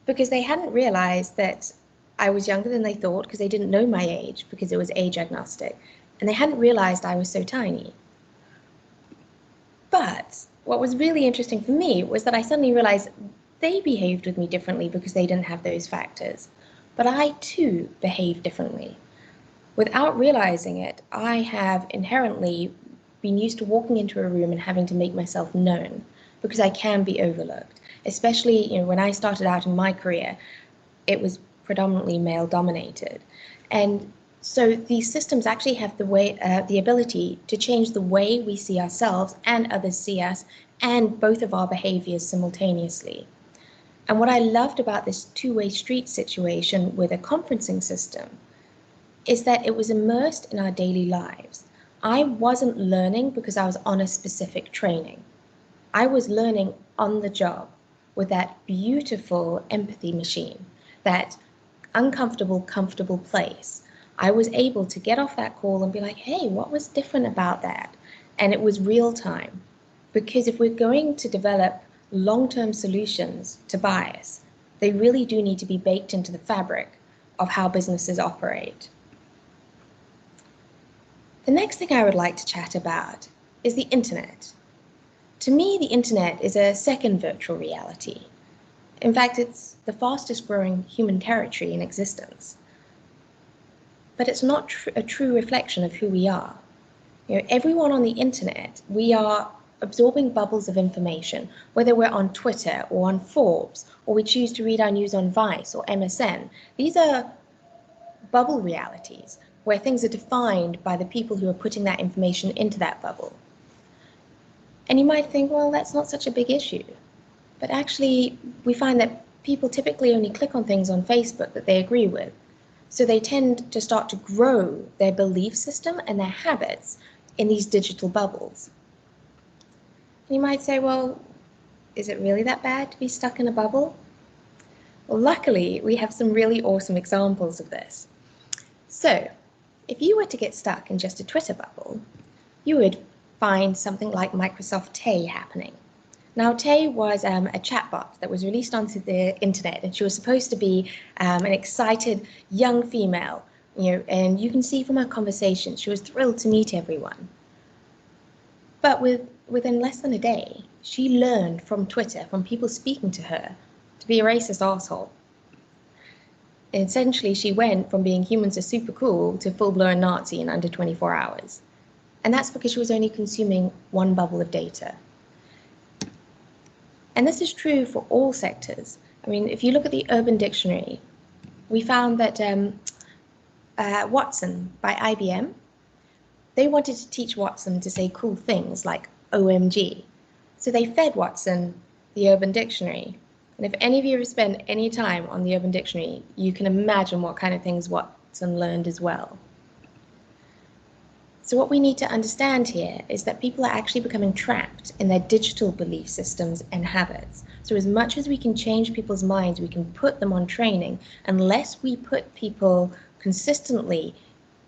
because they hadn't realized that I was younger than they thought because they didn't know my age because it was age agnostic, and they hadn't realized I was so tiny. But what was really interesting for me was that I suddenly realized they behaved with me differently because they didn't have those factors. But I too behave differently. Without realizing it, I have inherently been used to walking into a room and having to make myself known because I can be overlooked. Especially, when I started out in my career, it was predominantly male dominated. And so these systems actually have the ability to change the way we see ourselves and others see us and both of our behaviors simultaneously. And what I loved about this two-way street situation with a conferencing system is that it was immersed in our daily lives. I wasn't learning because I was on a specific training. I was learning on the job with that beautiful empathy machine that uncomfortable, comfortable place, I was able to get off that call and be like, hey, what was different about that? And it was real time. Because if we're going to develop long-term solutions to bias, they really do need to be baked into the fabric of how businesses operate. The next thing I would like to chat about is the internet. To me, the internet is a second virtual reality. In fact, it's the fastest growing human territory in existence. But it's not a true reflection of who we are. Everyone on the internet, we are absorbing bubbles of information, whether we're on Twitter or on Forbes, or we choose to read our news on Vice or MSN. These are bubble realities where things are defined by the people who are putting that information into that bubble. And you might think, well, that's not such a big issue. But actually, we find that people typically only click on things on Facebook that they agree with. So they tend to start to grow their belief system and their habits in these digital bubbles. You might say, well, is it really that bad to be stuck in a bubble? Well, luckily, we have some really awesome examples of this. So, if you were to get stuck in just a Twitter bubble, you would find something like Microsoft Tay happening. Now, Tay was a chatbot that was released onto the internet, and she was supposed to be an excited young female, and you can see from her conversation, she was thrilled to meet everyone. But within less than a day, she learned from Twitter, from people speaking to her, to be a racist asshole. Essentially, she went from being humans are super cool to full-blown Nazi in under 24 hours. And that's because she was only consuming one bubble of data. And this is true for all sectors. I mean, if you look at the Urban Dictionary, we found that Watson by IBM, they wanted to teach Watson to say cool things like OMG. So they fed Watson the Urban Dictionary. And if any of you have spent any time on the Urban Dictionary, you can imagine what kind of things Watson learned as well. So what we need to understand here is that people are actually becoming trapped in their digital belief systems and habits. So as much as we can change people's minds, we can put them on training, unless we put people consistently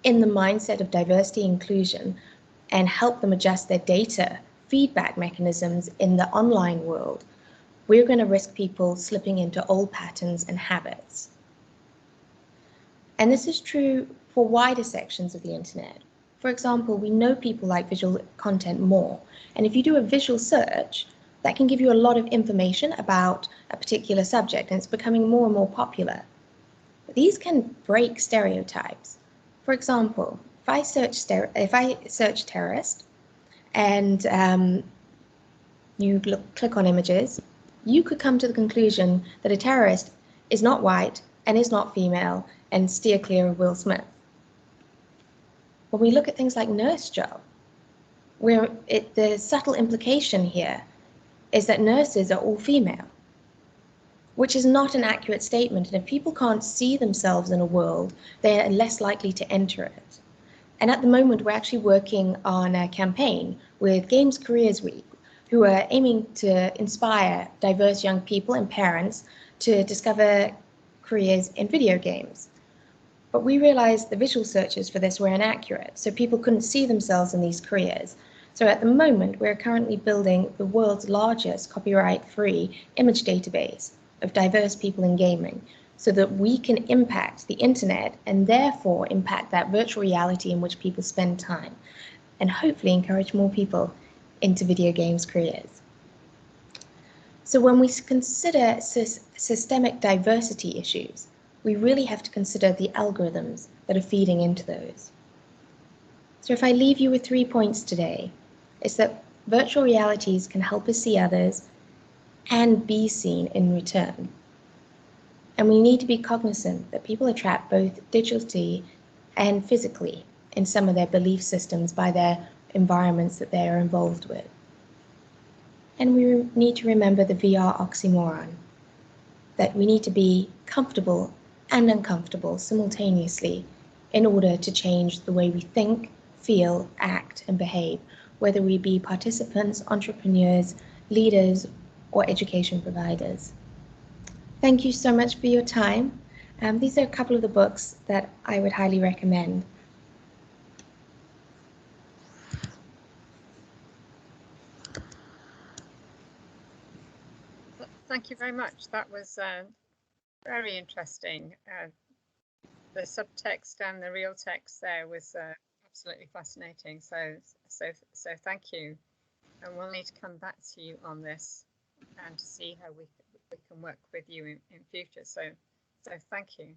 in the mindset of diversity inclusion and help them adjust their data feedback mechanisms in the online world, we're going to risk people slipping into old patterns and habits. And this is true for wider sections of the internet. For example, we know people like visual content more. And if you do a visual search, that can give you a lot of information about a particular subject, and it's becoming more and more popular. But these can break stereotypes. For example, if I search terrorist and you click on images, you could come to the conclusion that a terrorist is not white and is not female and steer clear of Will Smith. When we look at things like nurse job, where the subtle implication here is that nurses are all female, which is not an accurate statement. And if people can't see themselves in a world, they are less likely to enter it. And at the moment, we're actually working on a campaign with Games Careers Week, who are aiming to inspire diverse young people and parents to discover careers in video games. But we realized the visual searches for this were inaccurate, so people couldn't see themselves in these careers. So at the moment, we're currently building the world's largest copyright-free image database of diverse people in gaming, so that we can impact the internet and therefore impact that virtual reality in which people spend time, and hopefully encourage more people into video games careers. So when we consider systemic diversity issues, we really have to consider the algorithms that are feeding into those. So if I leave you with 3 points today, it's that virtual realities can help us see others and be seen in return. And we need to be cognizant that people are trapped both digitally and physically in some of their belief systems by their environments that they are involved with. And we need to remember the VR oxymoron, that we need to be comfortable and uncomfortable simultaneously in order to change the way we think, feel, act, and behave, whether we be participants, entrepreneurs, leaders, or education providers. Thank you so much for your time, These are a couple of the books that I would highly recommend. Thank you very much. That was very interesting. The subtext and the real text there was absolutely fascinating. So thank you. And we'll need to come back to you on this and to see how we can work with you in future. So thank you.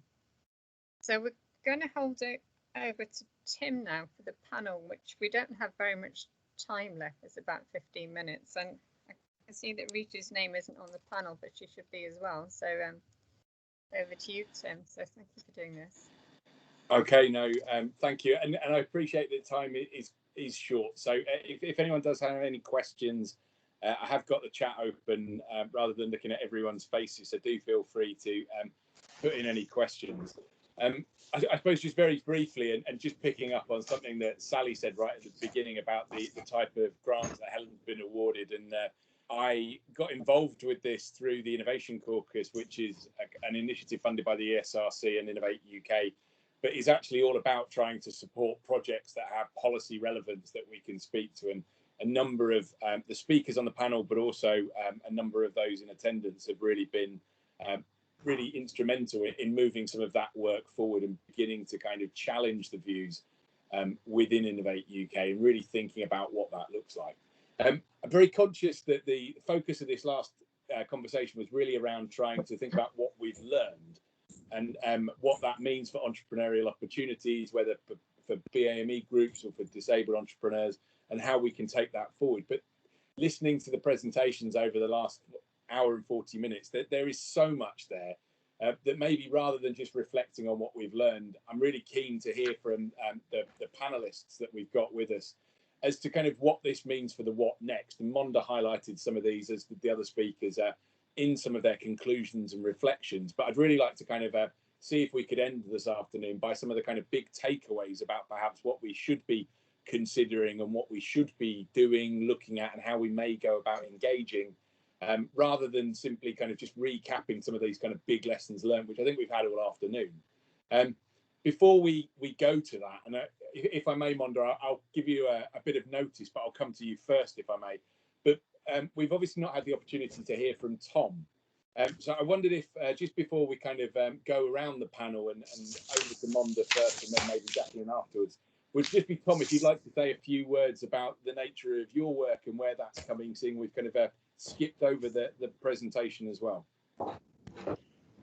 So we're going to hold it over to Tim now for the panel, which we don't have very much time left. It's about 15 minutes. And I can see that Rita's name isn't on the panel, but she should be as well. So over to you, Tim. So thank you for doing this. Okay, no, thank you. And I appreciate that time is short. So if anyone does have any questions, I have got the chat open rather than looking at everyone's faces. So do feel free to put in any questions. I suppose just very briefly and just picking up on something that Sally said right at the beginning about the type of grants that Helen's been awarded. And I got involved with this through the Innovation Caucus, which is an initiative funded by the ESRC and Innovate UK, but is actually all about trying to support projects that have policy relevance that we can speak to. And a number of the speakers on the panel, but also a number of those in attendance have really been really instrumental in moving some of that work forward and beginning to kind of challenge the views within Innovate UK and really thinking about what that looks like. I'm very conscious that the focus of this last conversation was really around trying to think about what we've learned and what that means for entrepreneurial opportunities, whether for BAME groups or for disabled entrepreneurs, and how we can take that forward. But listening to the presentations over the last hour and 40 minutes, there is so much there that maybe rather than just reflecting on what we've learned, I'm really keen to hear from the panelists that we've got with us as to kind of what this means for the what next. And Monda highlighted some of these as the other speakers in some of their conclusions and reflections. But I'd really like to kind of see if we could end this afternoon by some of the kind of big takeaways about perhaps what we should be considering and what we should be doing, looking at, and how we may go about engaging, rather than simply kind of just recapping some of these kind of big lessons learned, which I think we've had all afternoon. Before we go to that, and if I may, Monda, I'll give you a bit of notice, but I'll come to you first, if I may. But we've obviously not had the opportunity to hear from Tom. So I wondered if just before we kind of go around the panel and over to Monda first and then maybe Jacqueline afterwards, would just be Tom, if you'd like to say a few words about the nature of your work and where that's coming, seeing we've kind of skipped over the presentation as well.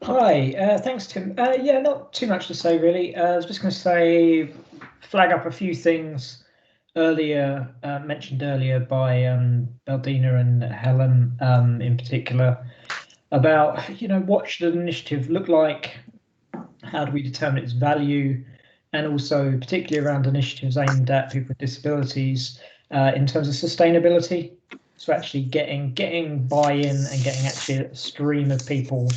Hi, thanks, Tim. Yeah, not too much to say, really. I was just going to say, flag up a few things earlier, mentioned earlier by Baldina and Helen in particular, about, what should an initiative look like? How do we determine its value? And also particularly around initiatives aimed at people with disabilities in terms of sustainability. So actually getting buy-in and getting actually a stream of people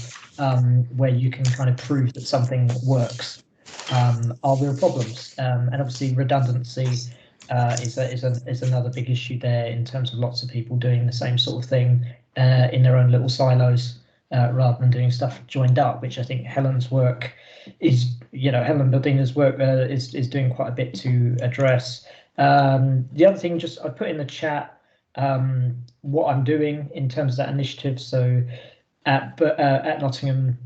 where you can kind of prove that something works are real problems. And obviously redundancy is another big issue there in terms of lots of people doing the same sort of thing in their own little silos rather than doing stuff joined up, which I think Helen's work is, Helen Baldina's work is doing quite a bit to address. The other thing, just I put in the chat what I'm doing in terms of that initiative. So at Nottingham,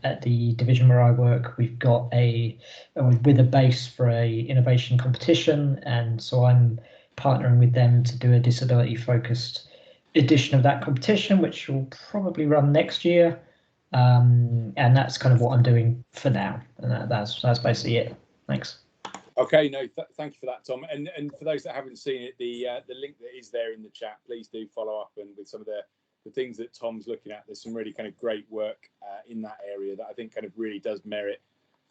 at the division where I work, we've got with a base for a innovation competition, and so I'm partnering with them to do a disability focused edition of that competition, which will probably run next year. And that's kind of what I'm doing for now, and that's basically it. Thanks. Okay, no, thank you for that, Tom. And for those that haven't seen it, the link that is there in the chat, please do follow up. And with some of the things that Tom's looking at, there's some really kind of great work in that area that I think kind of really does merit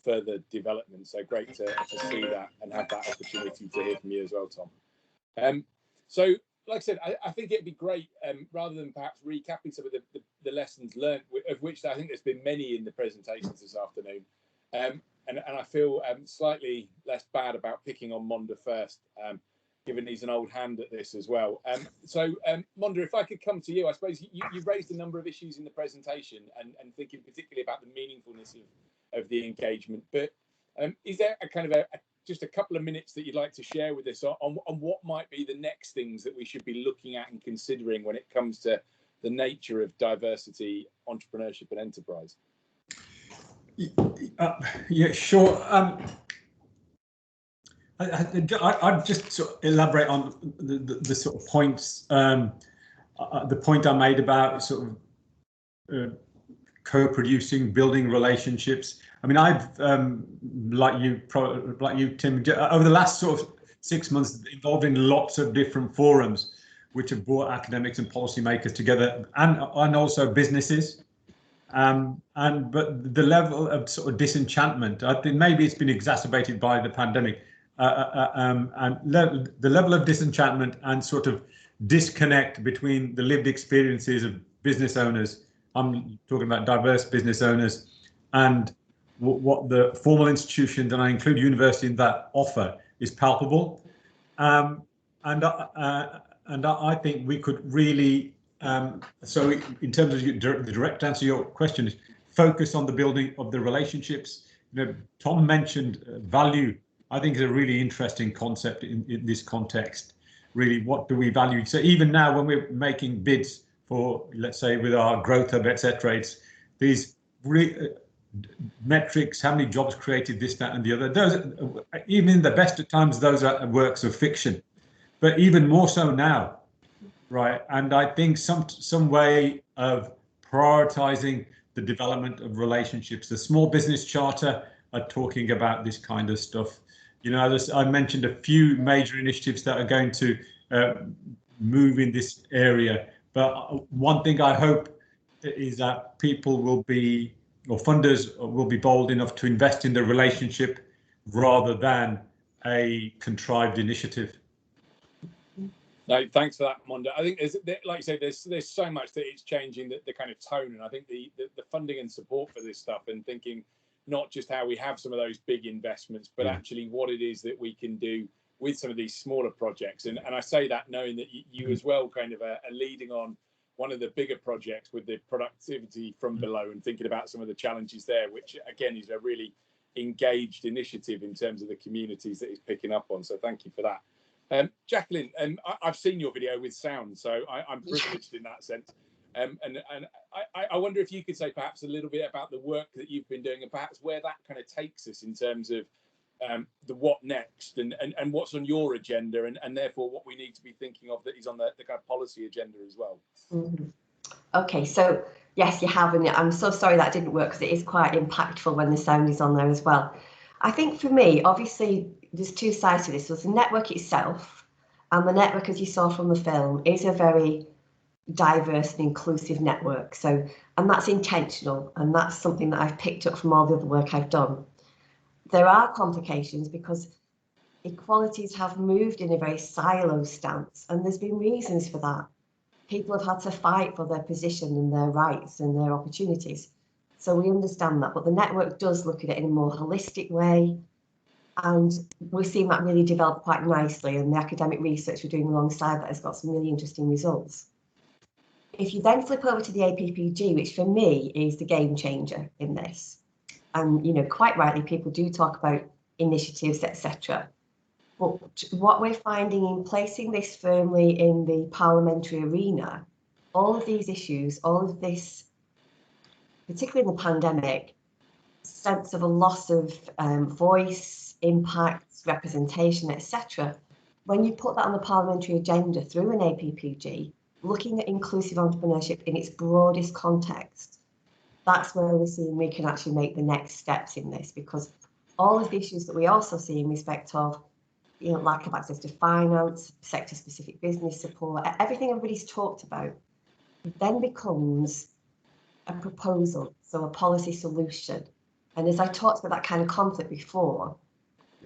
further development. So great to see that and have that opportunity to hear from you as well, Tom. So like I said, I think it'd be great, rather than perhaps recapping some of the lessons learned, of which I think there's been many in the presentations this afternoon. And I feel slightly less bad about picking on Monda first, given he's an old hand at this as well. So Monda, if I could come to you, I suppose you've raised a number of issues in the presentation and thinking particularly about the meaningfulness the engagement. But is there a kind of just a couple of minutes that you'd like to share with us on what might be the next things that we should be looking at and considering when it comes to the nature of diversity, entrepreneurship and enterprise? Yeah, sure. I'd just sort of elaborate on the sort of points, the point I made about sort of co-producing, building relationships. I mean, I've like you, Tim, over the last sort of 6 months, involved in lots of different forums, which have brought academics and policymakers together, and also businesses. But the level of sort of disenchantment, I think maybe it's been exacerbated by the pandemic, and the level of disenchantment and sort of disconnect between the lived experiences of business owners, I'm talking about diverse business owners, and what the formal institutions, and I include university in that, offer is palpable. And I think we could really, so in terms of the direct answer to your question, is focus on the building of the relationships. You know, Tom mentioned value. I think is a really interesting concept in this context. Really, what do we value? So even now, when we're making bids for, let's say, with our growth hub, etc., it's these metrics, how many jobs created, this, that, and the other. Those, even in the best of times, those are works of fiction. But even more so now, right? And I think some way of prioritizing the development of relationships. The Small Business Charter are talking about this kind of stuff. You know, I mentioned a few major initiatives that are going to move in this area. But one thing I hope is that people will be, or funders will be bold enough to invest in the relationship rather than a contrived initiative. No, thanks for that, Mondo. I think there's, like you say, there's so much that it's changing the kind of tone, and I think the funding and support for this stuff, and thinking not just how we have some of those big investments, but actually what it is that we can do with some of these smaller projects. And I say that knowing that you as well kind of are leading on one of the bigger projects with the productivity from below, and thinking about some of the challenges there, which again is a really engaged initiative in terms of the communities that it's picking up on. So thank you for that. Jacqueline, I've seen your video with sound, so I'm privileged in that sense. And I wonder if you could say perhaps a little bit about the work that you've been doing, and perhaps where that kind of takes us in terms of the what next, and what's on your agenda, and therefore what we need to be thinking of that is on the kind of policy agenda as well. Mm-hmm. Okay, so yes, you have, and I'm so sorry that didn't work, because it is quite impactful when the sound is on there as well. I think for me, obviously, there's two sides to this. So the network itself, and the network, as you saw from the film, is a very diverse and inclusive network. So, and that's intentional, and that's something that I've picked up from all the other work I've done. There are complications because equalities have moved in a very silo stance, and there's been reasons for that. People have had to fight for their position and their rights and their opportunities. So we understand that, but the network does look at it in a more holistic way. And we're seeing that really develop quite nicely, and the academic research we're doing alongside that has got some really interesting results. If you then flip over to the APPG, which for me is the game changer in this, and you know, quite rightly, people do talk about initiatives, etc. But what we're finding in placing this firmly in the parliamentary arena, all of these issues, all of this, particularly in the pandemic, sense of a loss of voice, impact, representation, etc. When you put that on the parliamentary agenda through an APPG, looking at inclusive entrepreneurship in its broadest context, that's where we're seeing we can actually make the next steps in this, because all of the issues that we also see in respect of, you know, lack of access to finance, sector-specific business support, everything everybody's talked about, then becomes a proposal, so a policy solution. And as I talked about that kind of conflict before,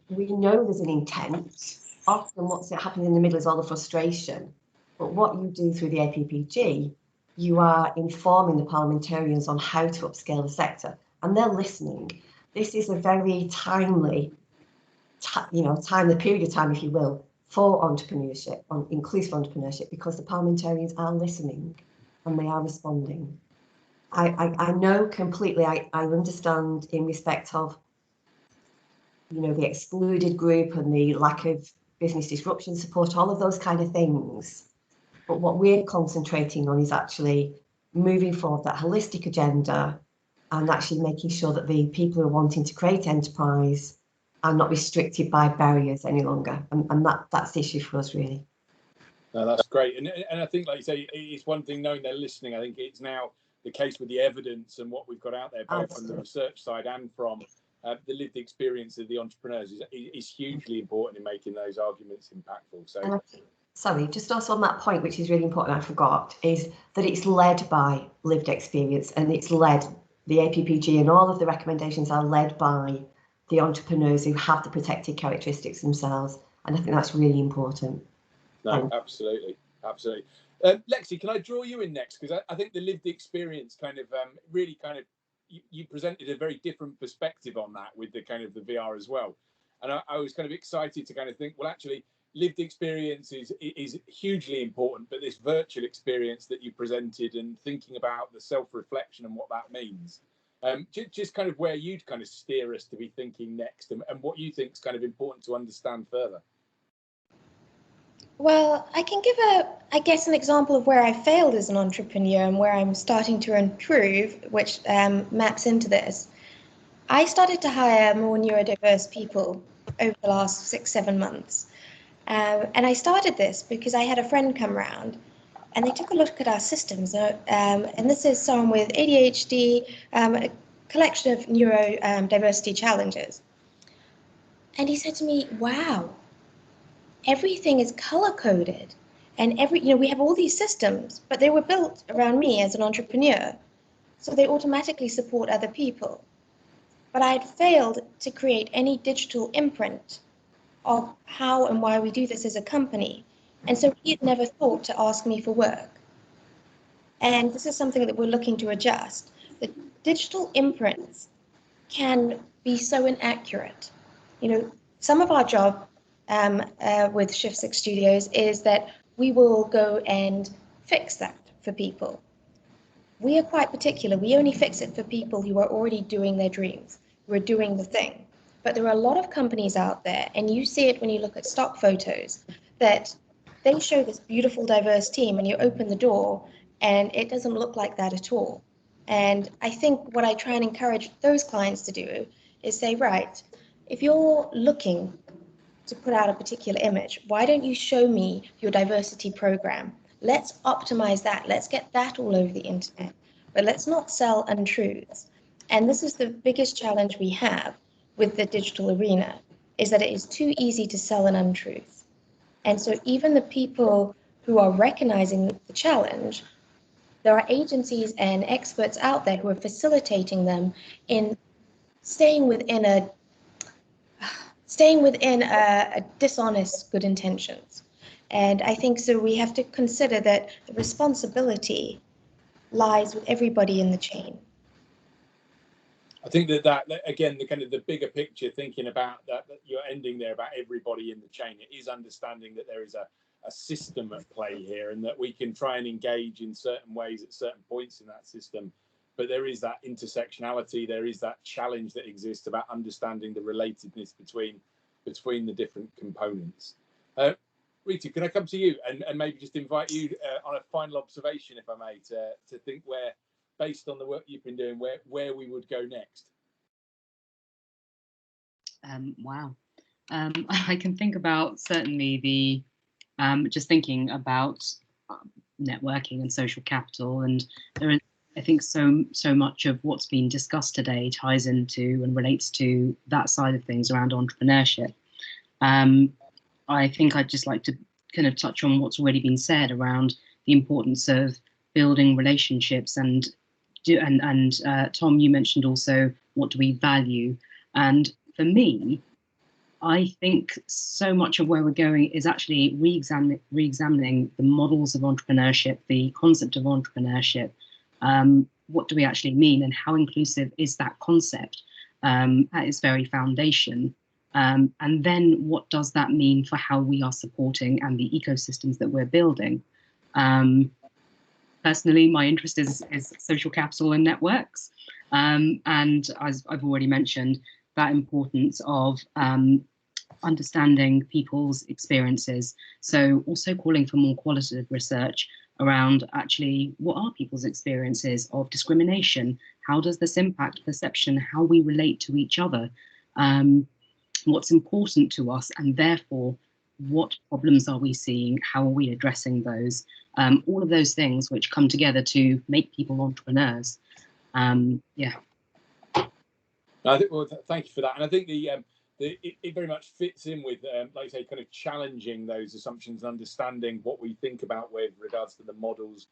we know there's an intent. Often what's happening in the middle is all the frustration. But what you do through the APPG, you are informing the parliamentarians on how to upscale the sector, and they're listening. This is a very timely, timely period of time, if you will, for entrepreneurship, on inclusive entrepreneurship, because the parliamentarians are listening and they are responding. I know completely, I understand in respect of, you know, the excluded group and the lack of business disruption support, all of those kind of things. But what we're concentrating on is actually moving forward that holistic agenda and actually making sure that the people who are wanting to create enterprise are not restricted by barriers any longer. And that's the issue for us, really. No, that's great. And I think, like you say, it's one thing knowing they're listening. I think it's now the case with the evidence and what we've got out there, both from the research side and from the lived experience of the entrepreneurs is hugely important in making those arguments impactful. So, sorry, just also on that point, which is really important, I forgot, is that it's led by lived experience, and it's led, the APPG and all of the recommendations are led by the entrepreneurs who have the protected characteristics themselves. And I think that's really important. No, absolutely. Absolutely. Lexi, can I draw you in next? Because I think the lived experience kind of really kind of, you presented a very different perspective on that with the kind of the VR as well. And I was kind of excited to kind of think, well, actually, lived experience is hugely important, but this virtual experience that you presented and thinking about the self-reflection and what that means, just kind of where you'd kind of steer us to be thinking next and what you think is kind of important to understand further. Well, I can give I guess, an example of where I failed as an entrepreneur and where I'm starting to improve, which maps into this. I started to hire more neurodiverse people over the last 6-7 months. And I started this because I had a friend come round and they took a look at our systems. And this is someone with ADHD, a collection of neurodiversity challenges. And he said to me, wow, everything is color-coded. And we have all these systems, but they were built around me as an entrepreneur. So they automatically support other people. But I had failed to create any digital imprint of how and why we do this as a company. And so he had never thought to ask me for work. And this is something that we're looking to adjust. The digital imprints can be so inaccurate. Some of our job with Shift 6 Studios is that we will go and fix that for people. We are quite particular. We only fix it for people who are already doing their dreams, who are doing the thing. But there are a lot of companies out there, and you see it when you look at stock photos, that they show this beautiful, diverse team, and you open the door, and it doesn't look like that at all. And I think what I try and encourage those clients to do is say, right, if you're looking to put out a particular image, why don't you show me your diversity program? Let's optimize that. Let's get that all over the internet. But let's not sell untruths. And this is the biggest challenge we have with the digital arena, is that it is too easy to sell an untruth. And so even the people who are recognizing the challenge, there are agencies and experts out there who are facilitating them in staying within a dishonest good intentions. And I think so we have to consider that the responsibility lies with everybody in the chain. I think that again, the kind of the bigger picture, thinking about that you're ending there about everybody in the chain, it is understanding that there is a system at play here, and that we can try and engage in certain ways at certain points in that system. But there is that intersectionality, there is that challenge that exists about understanding the relatedness between the different components. Rita, can I come to you and maybe just invite you on a final observation, if I may, to think where, based on the work you've been doing, where we would go next? Wow. I can think about certainly the, just thinking about networking and social capital, and there is, I think, so much of what's been discussed today ties into and relates to that side of things around entrepreneurship. I think I'd just like to kind of touch on what's already been said around the importance of building relationships, and Tom, you mentioned also, what do we value? And for me, I think so much of where we're going is actually re-examining the models of entrepreneurship, the concept of entrepreneurship. What do we actually mean, and how inclusive is that concept at its very foundation? And then what does that mean for how we are supporting and the ecosystems that we're building? Personally, my interest is social capital and networks. And as I've already mentioned, that importance of understanding people's experiences. So also calling for more qualitative research around actually what are people's experiences of discrimination? How does this impact perception, how we relate to each other? What's important to us, and therefore what problems are we seeing? How are we addressing those? All of those things which come together to make people entrepreneurs. Yeah. I think, well, thank you for that. And I think it very much fits in with, like I say, kind of challenging those assumptions and understanding what we think about with regards to the models.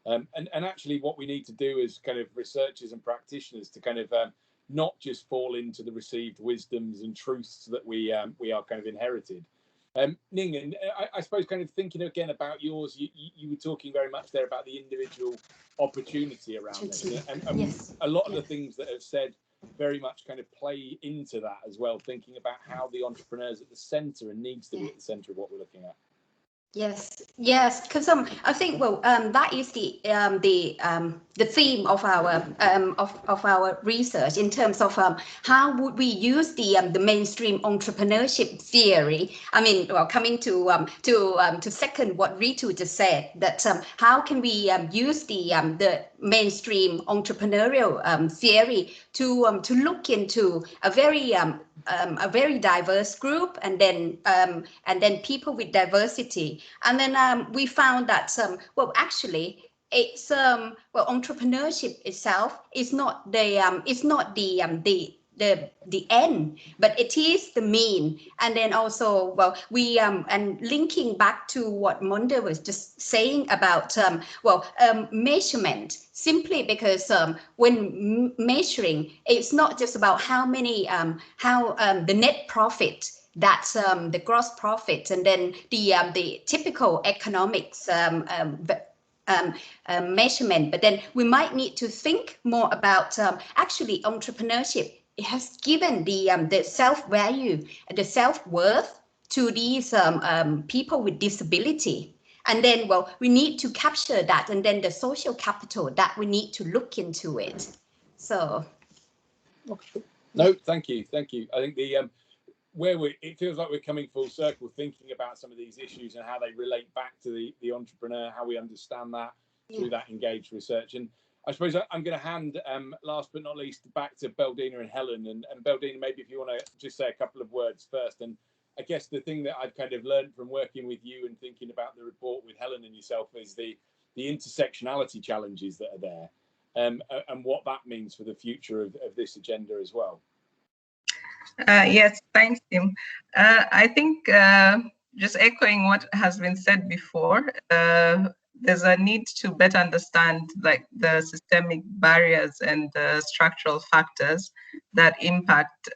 And actually what we need to do as kind of researchers and practitioners to kind of not just fall into the received wisdoms and truths that we are kind of inherited. Ning, and I suppose kind of thinking again about yours, you were talking very much there about the individual opportunity around this. And yes, a lot of the things that have said very much kind of play into that as well, thinking about how the entrepreneur's at the centre and needs to be at the centre of what we're looking at. Yes, because I think that is the theme of our research in terms of how would we use the mainstream entrepreneurship theory. I mean, well, coming to second what Ritu just said, that how can we use the mainstream entrepreneurial theory to look into a very diverse group, and then people with diversity. And then we found that actually it's entrepreneurship itself is not the end, but it is the mean. And then also, we and linking back to what Monde was just saying about measurement, simply because when measuring, it's not just about how many the net profit, that's the gross profit, and then the typical economics measurement. But then we might need to think more about actually entrepreneurship. It has given the self-value, the self-worth to these people with disability. And then, we need to capture that, and then the social capital that we need to look into it. So. No, thank you. I think it feels like we're coming full circle, thinking about some of these issues and how they relate back to the entrepreneur, how we understand that through that engaged research. And I suppose I'm going to hand, last but not least, back to Beldina and Helen. And Beldina, maybe if you want to just say a couple of words first. And I guess the thing that I've kind of learned from working with you and thinking about the report with Helen and yourself is the intersectionality challenges that are there, and what that means for the future of this agenda as well. Yes, thanks, Tim. I think just echoing what has been said before, there's a need to better understand like the systemic barriers and the structural factors that impact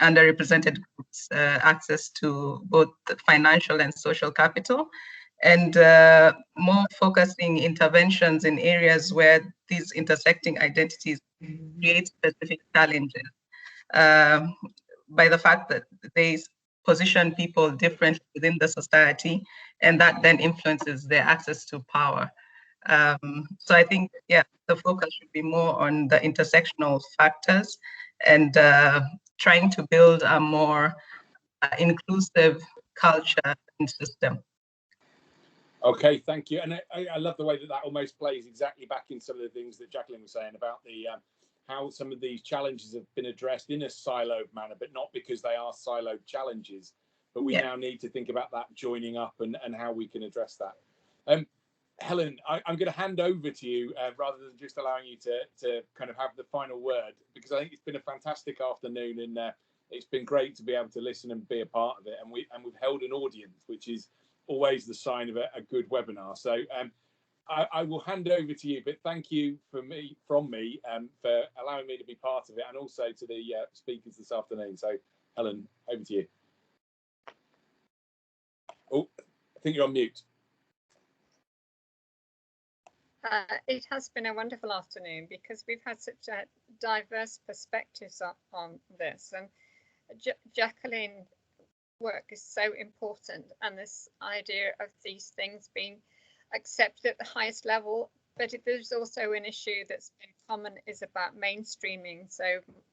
underrepresented groups' access to both financial and social capital, and more focusing interventions in areas where these intersecting identities create specific challenges. By the fact that they position people differently within the society, and that then influences their access to power. So I think, the focus should be more on the intersectional factors and trying to build a more inclusive culture and system. Okay, thank you. And I love the way that almost plays exactly back in some of the things that Jacqueline was saying about the how some of these challenges have been addressed in a siloed manner, but not because they are siloed challenges. But we now need to think about that joining up and how we can address that. Helen, I'm going to hand over to you rather than just allowing you to kind of have the final word, because I think it's been a fantastic afternoon, and it's been great to be able to listen and be a part of it. And we've held an audience, which is always the sign of a good webinar. So I will hand over to you, but thank you from me for allowing me to be part of it, and also to the speakers this afternoon. So Helen, over to you. Oh, I think you're on mute. It has been a wonderful afternoon because we've had such diverse perspectives on this, and Jacqueline's work is so important, and this idea of these things being accepted at the highest level. But there's also an issue that's been common is about mainstreaming. So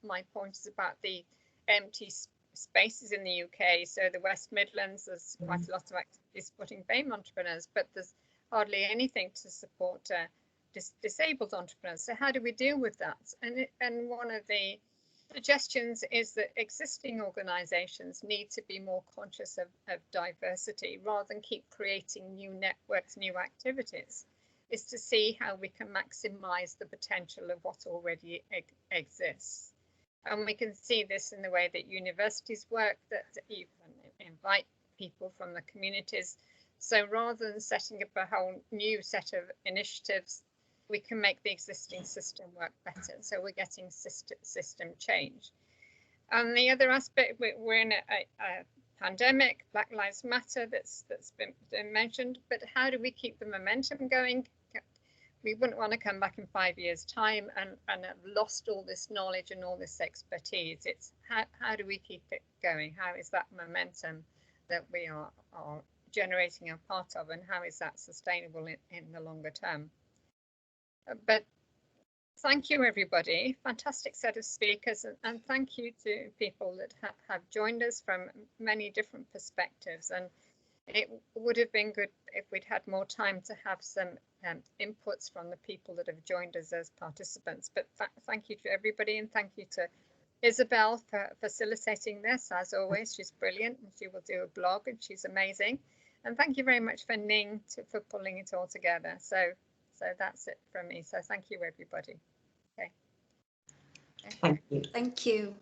my point is about the empty spaces in the UK. So the West Midlands, there's quite a lot of activity supporting BAME entrepreneurs, but there's hardly anything to support disabled entrepreneurs. So how do we deal with that? And one of the suggestions is that existing organisations need to be more conscious of diversity rather than keep creating new networks, new activities, is to see how we can maximise the potential of what already exists. And we can see this in the way that universities work, that you can invite people from the communities. So rather than setting up a whole new set of initiatives, we can make the existing system work better. So we're getting system change. And the other aspect, we're in a pandemic, Black Lives Matter, that's been mentioned, but how do we keep the momentum going? We wouldn't want to come back in 5 years' time and have lost all this knowledge and all this expertise. It's how do we keep it going? How is that momentum that we are generating a part of, and how is that sustainable in the longer term? But thank you, everybody. Fantastic set of speakers, and thank you to people that have joined us from many different perspectives. And it would have been good if we'd had more time to have some inputs from the people that have joined us as participants. But thank you to everybody, and thank you to Isabel for facilitating this. As always, she's brilliant, and she will do a blog, and she's amazing. And thank you very much for Ning for pulling it all together. So that's it from me. So thank you, everybody. Okay. Thank you. Thank you.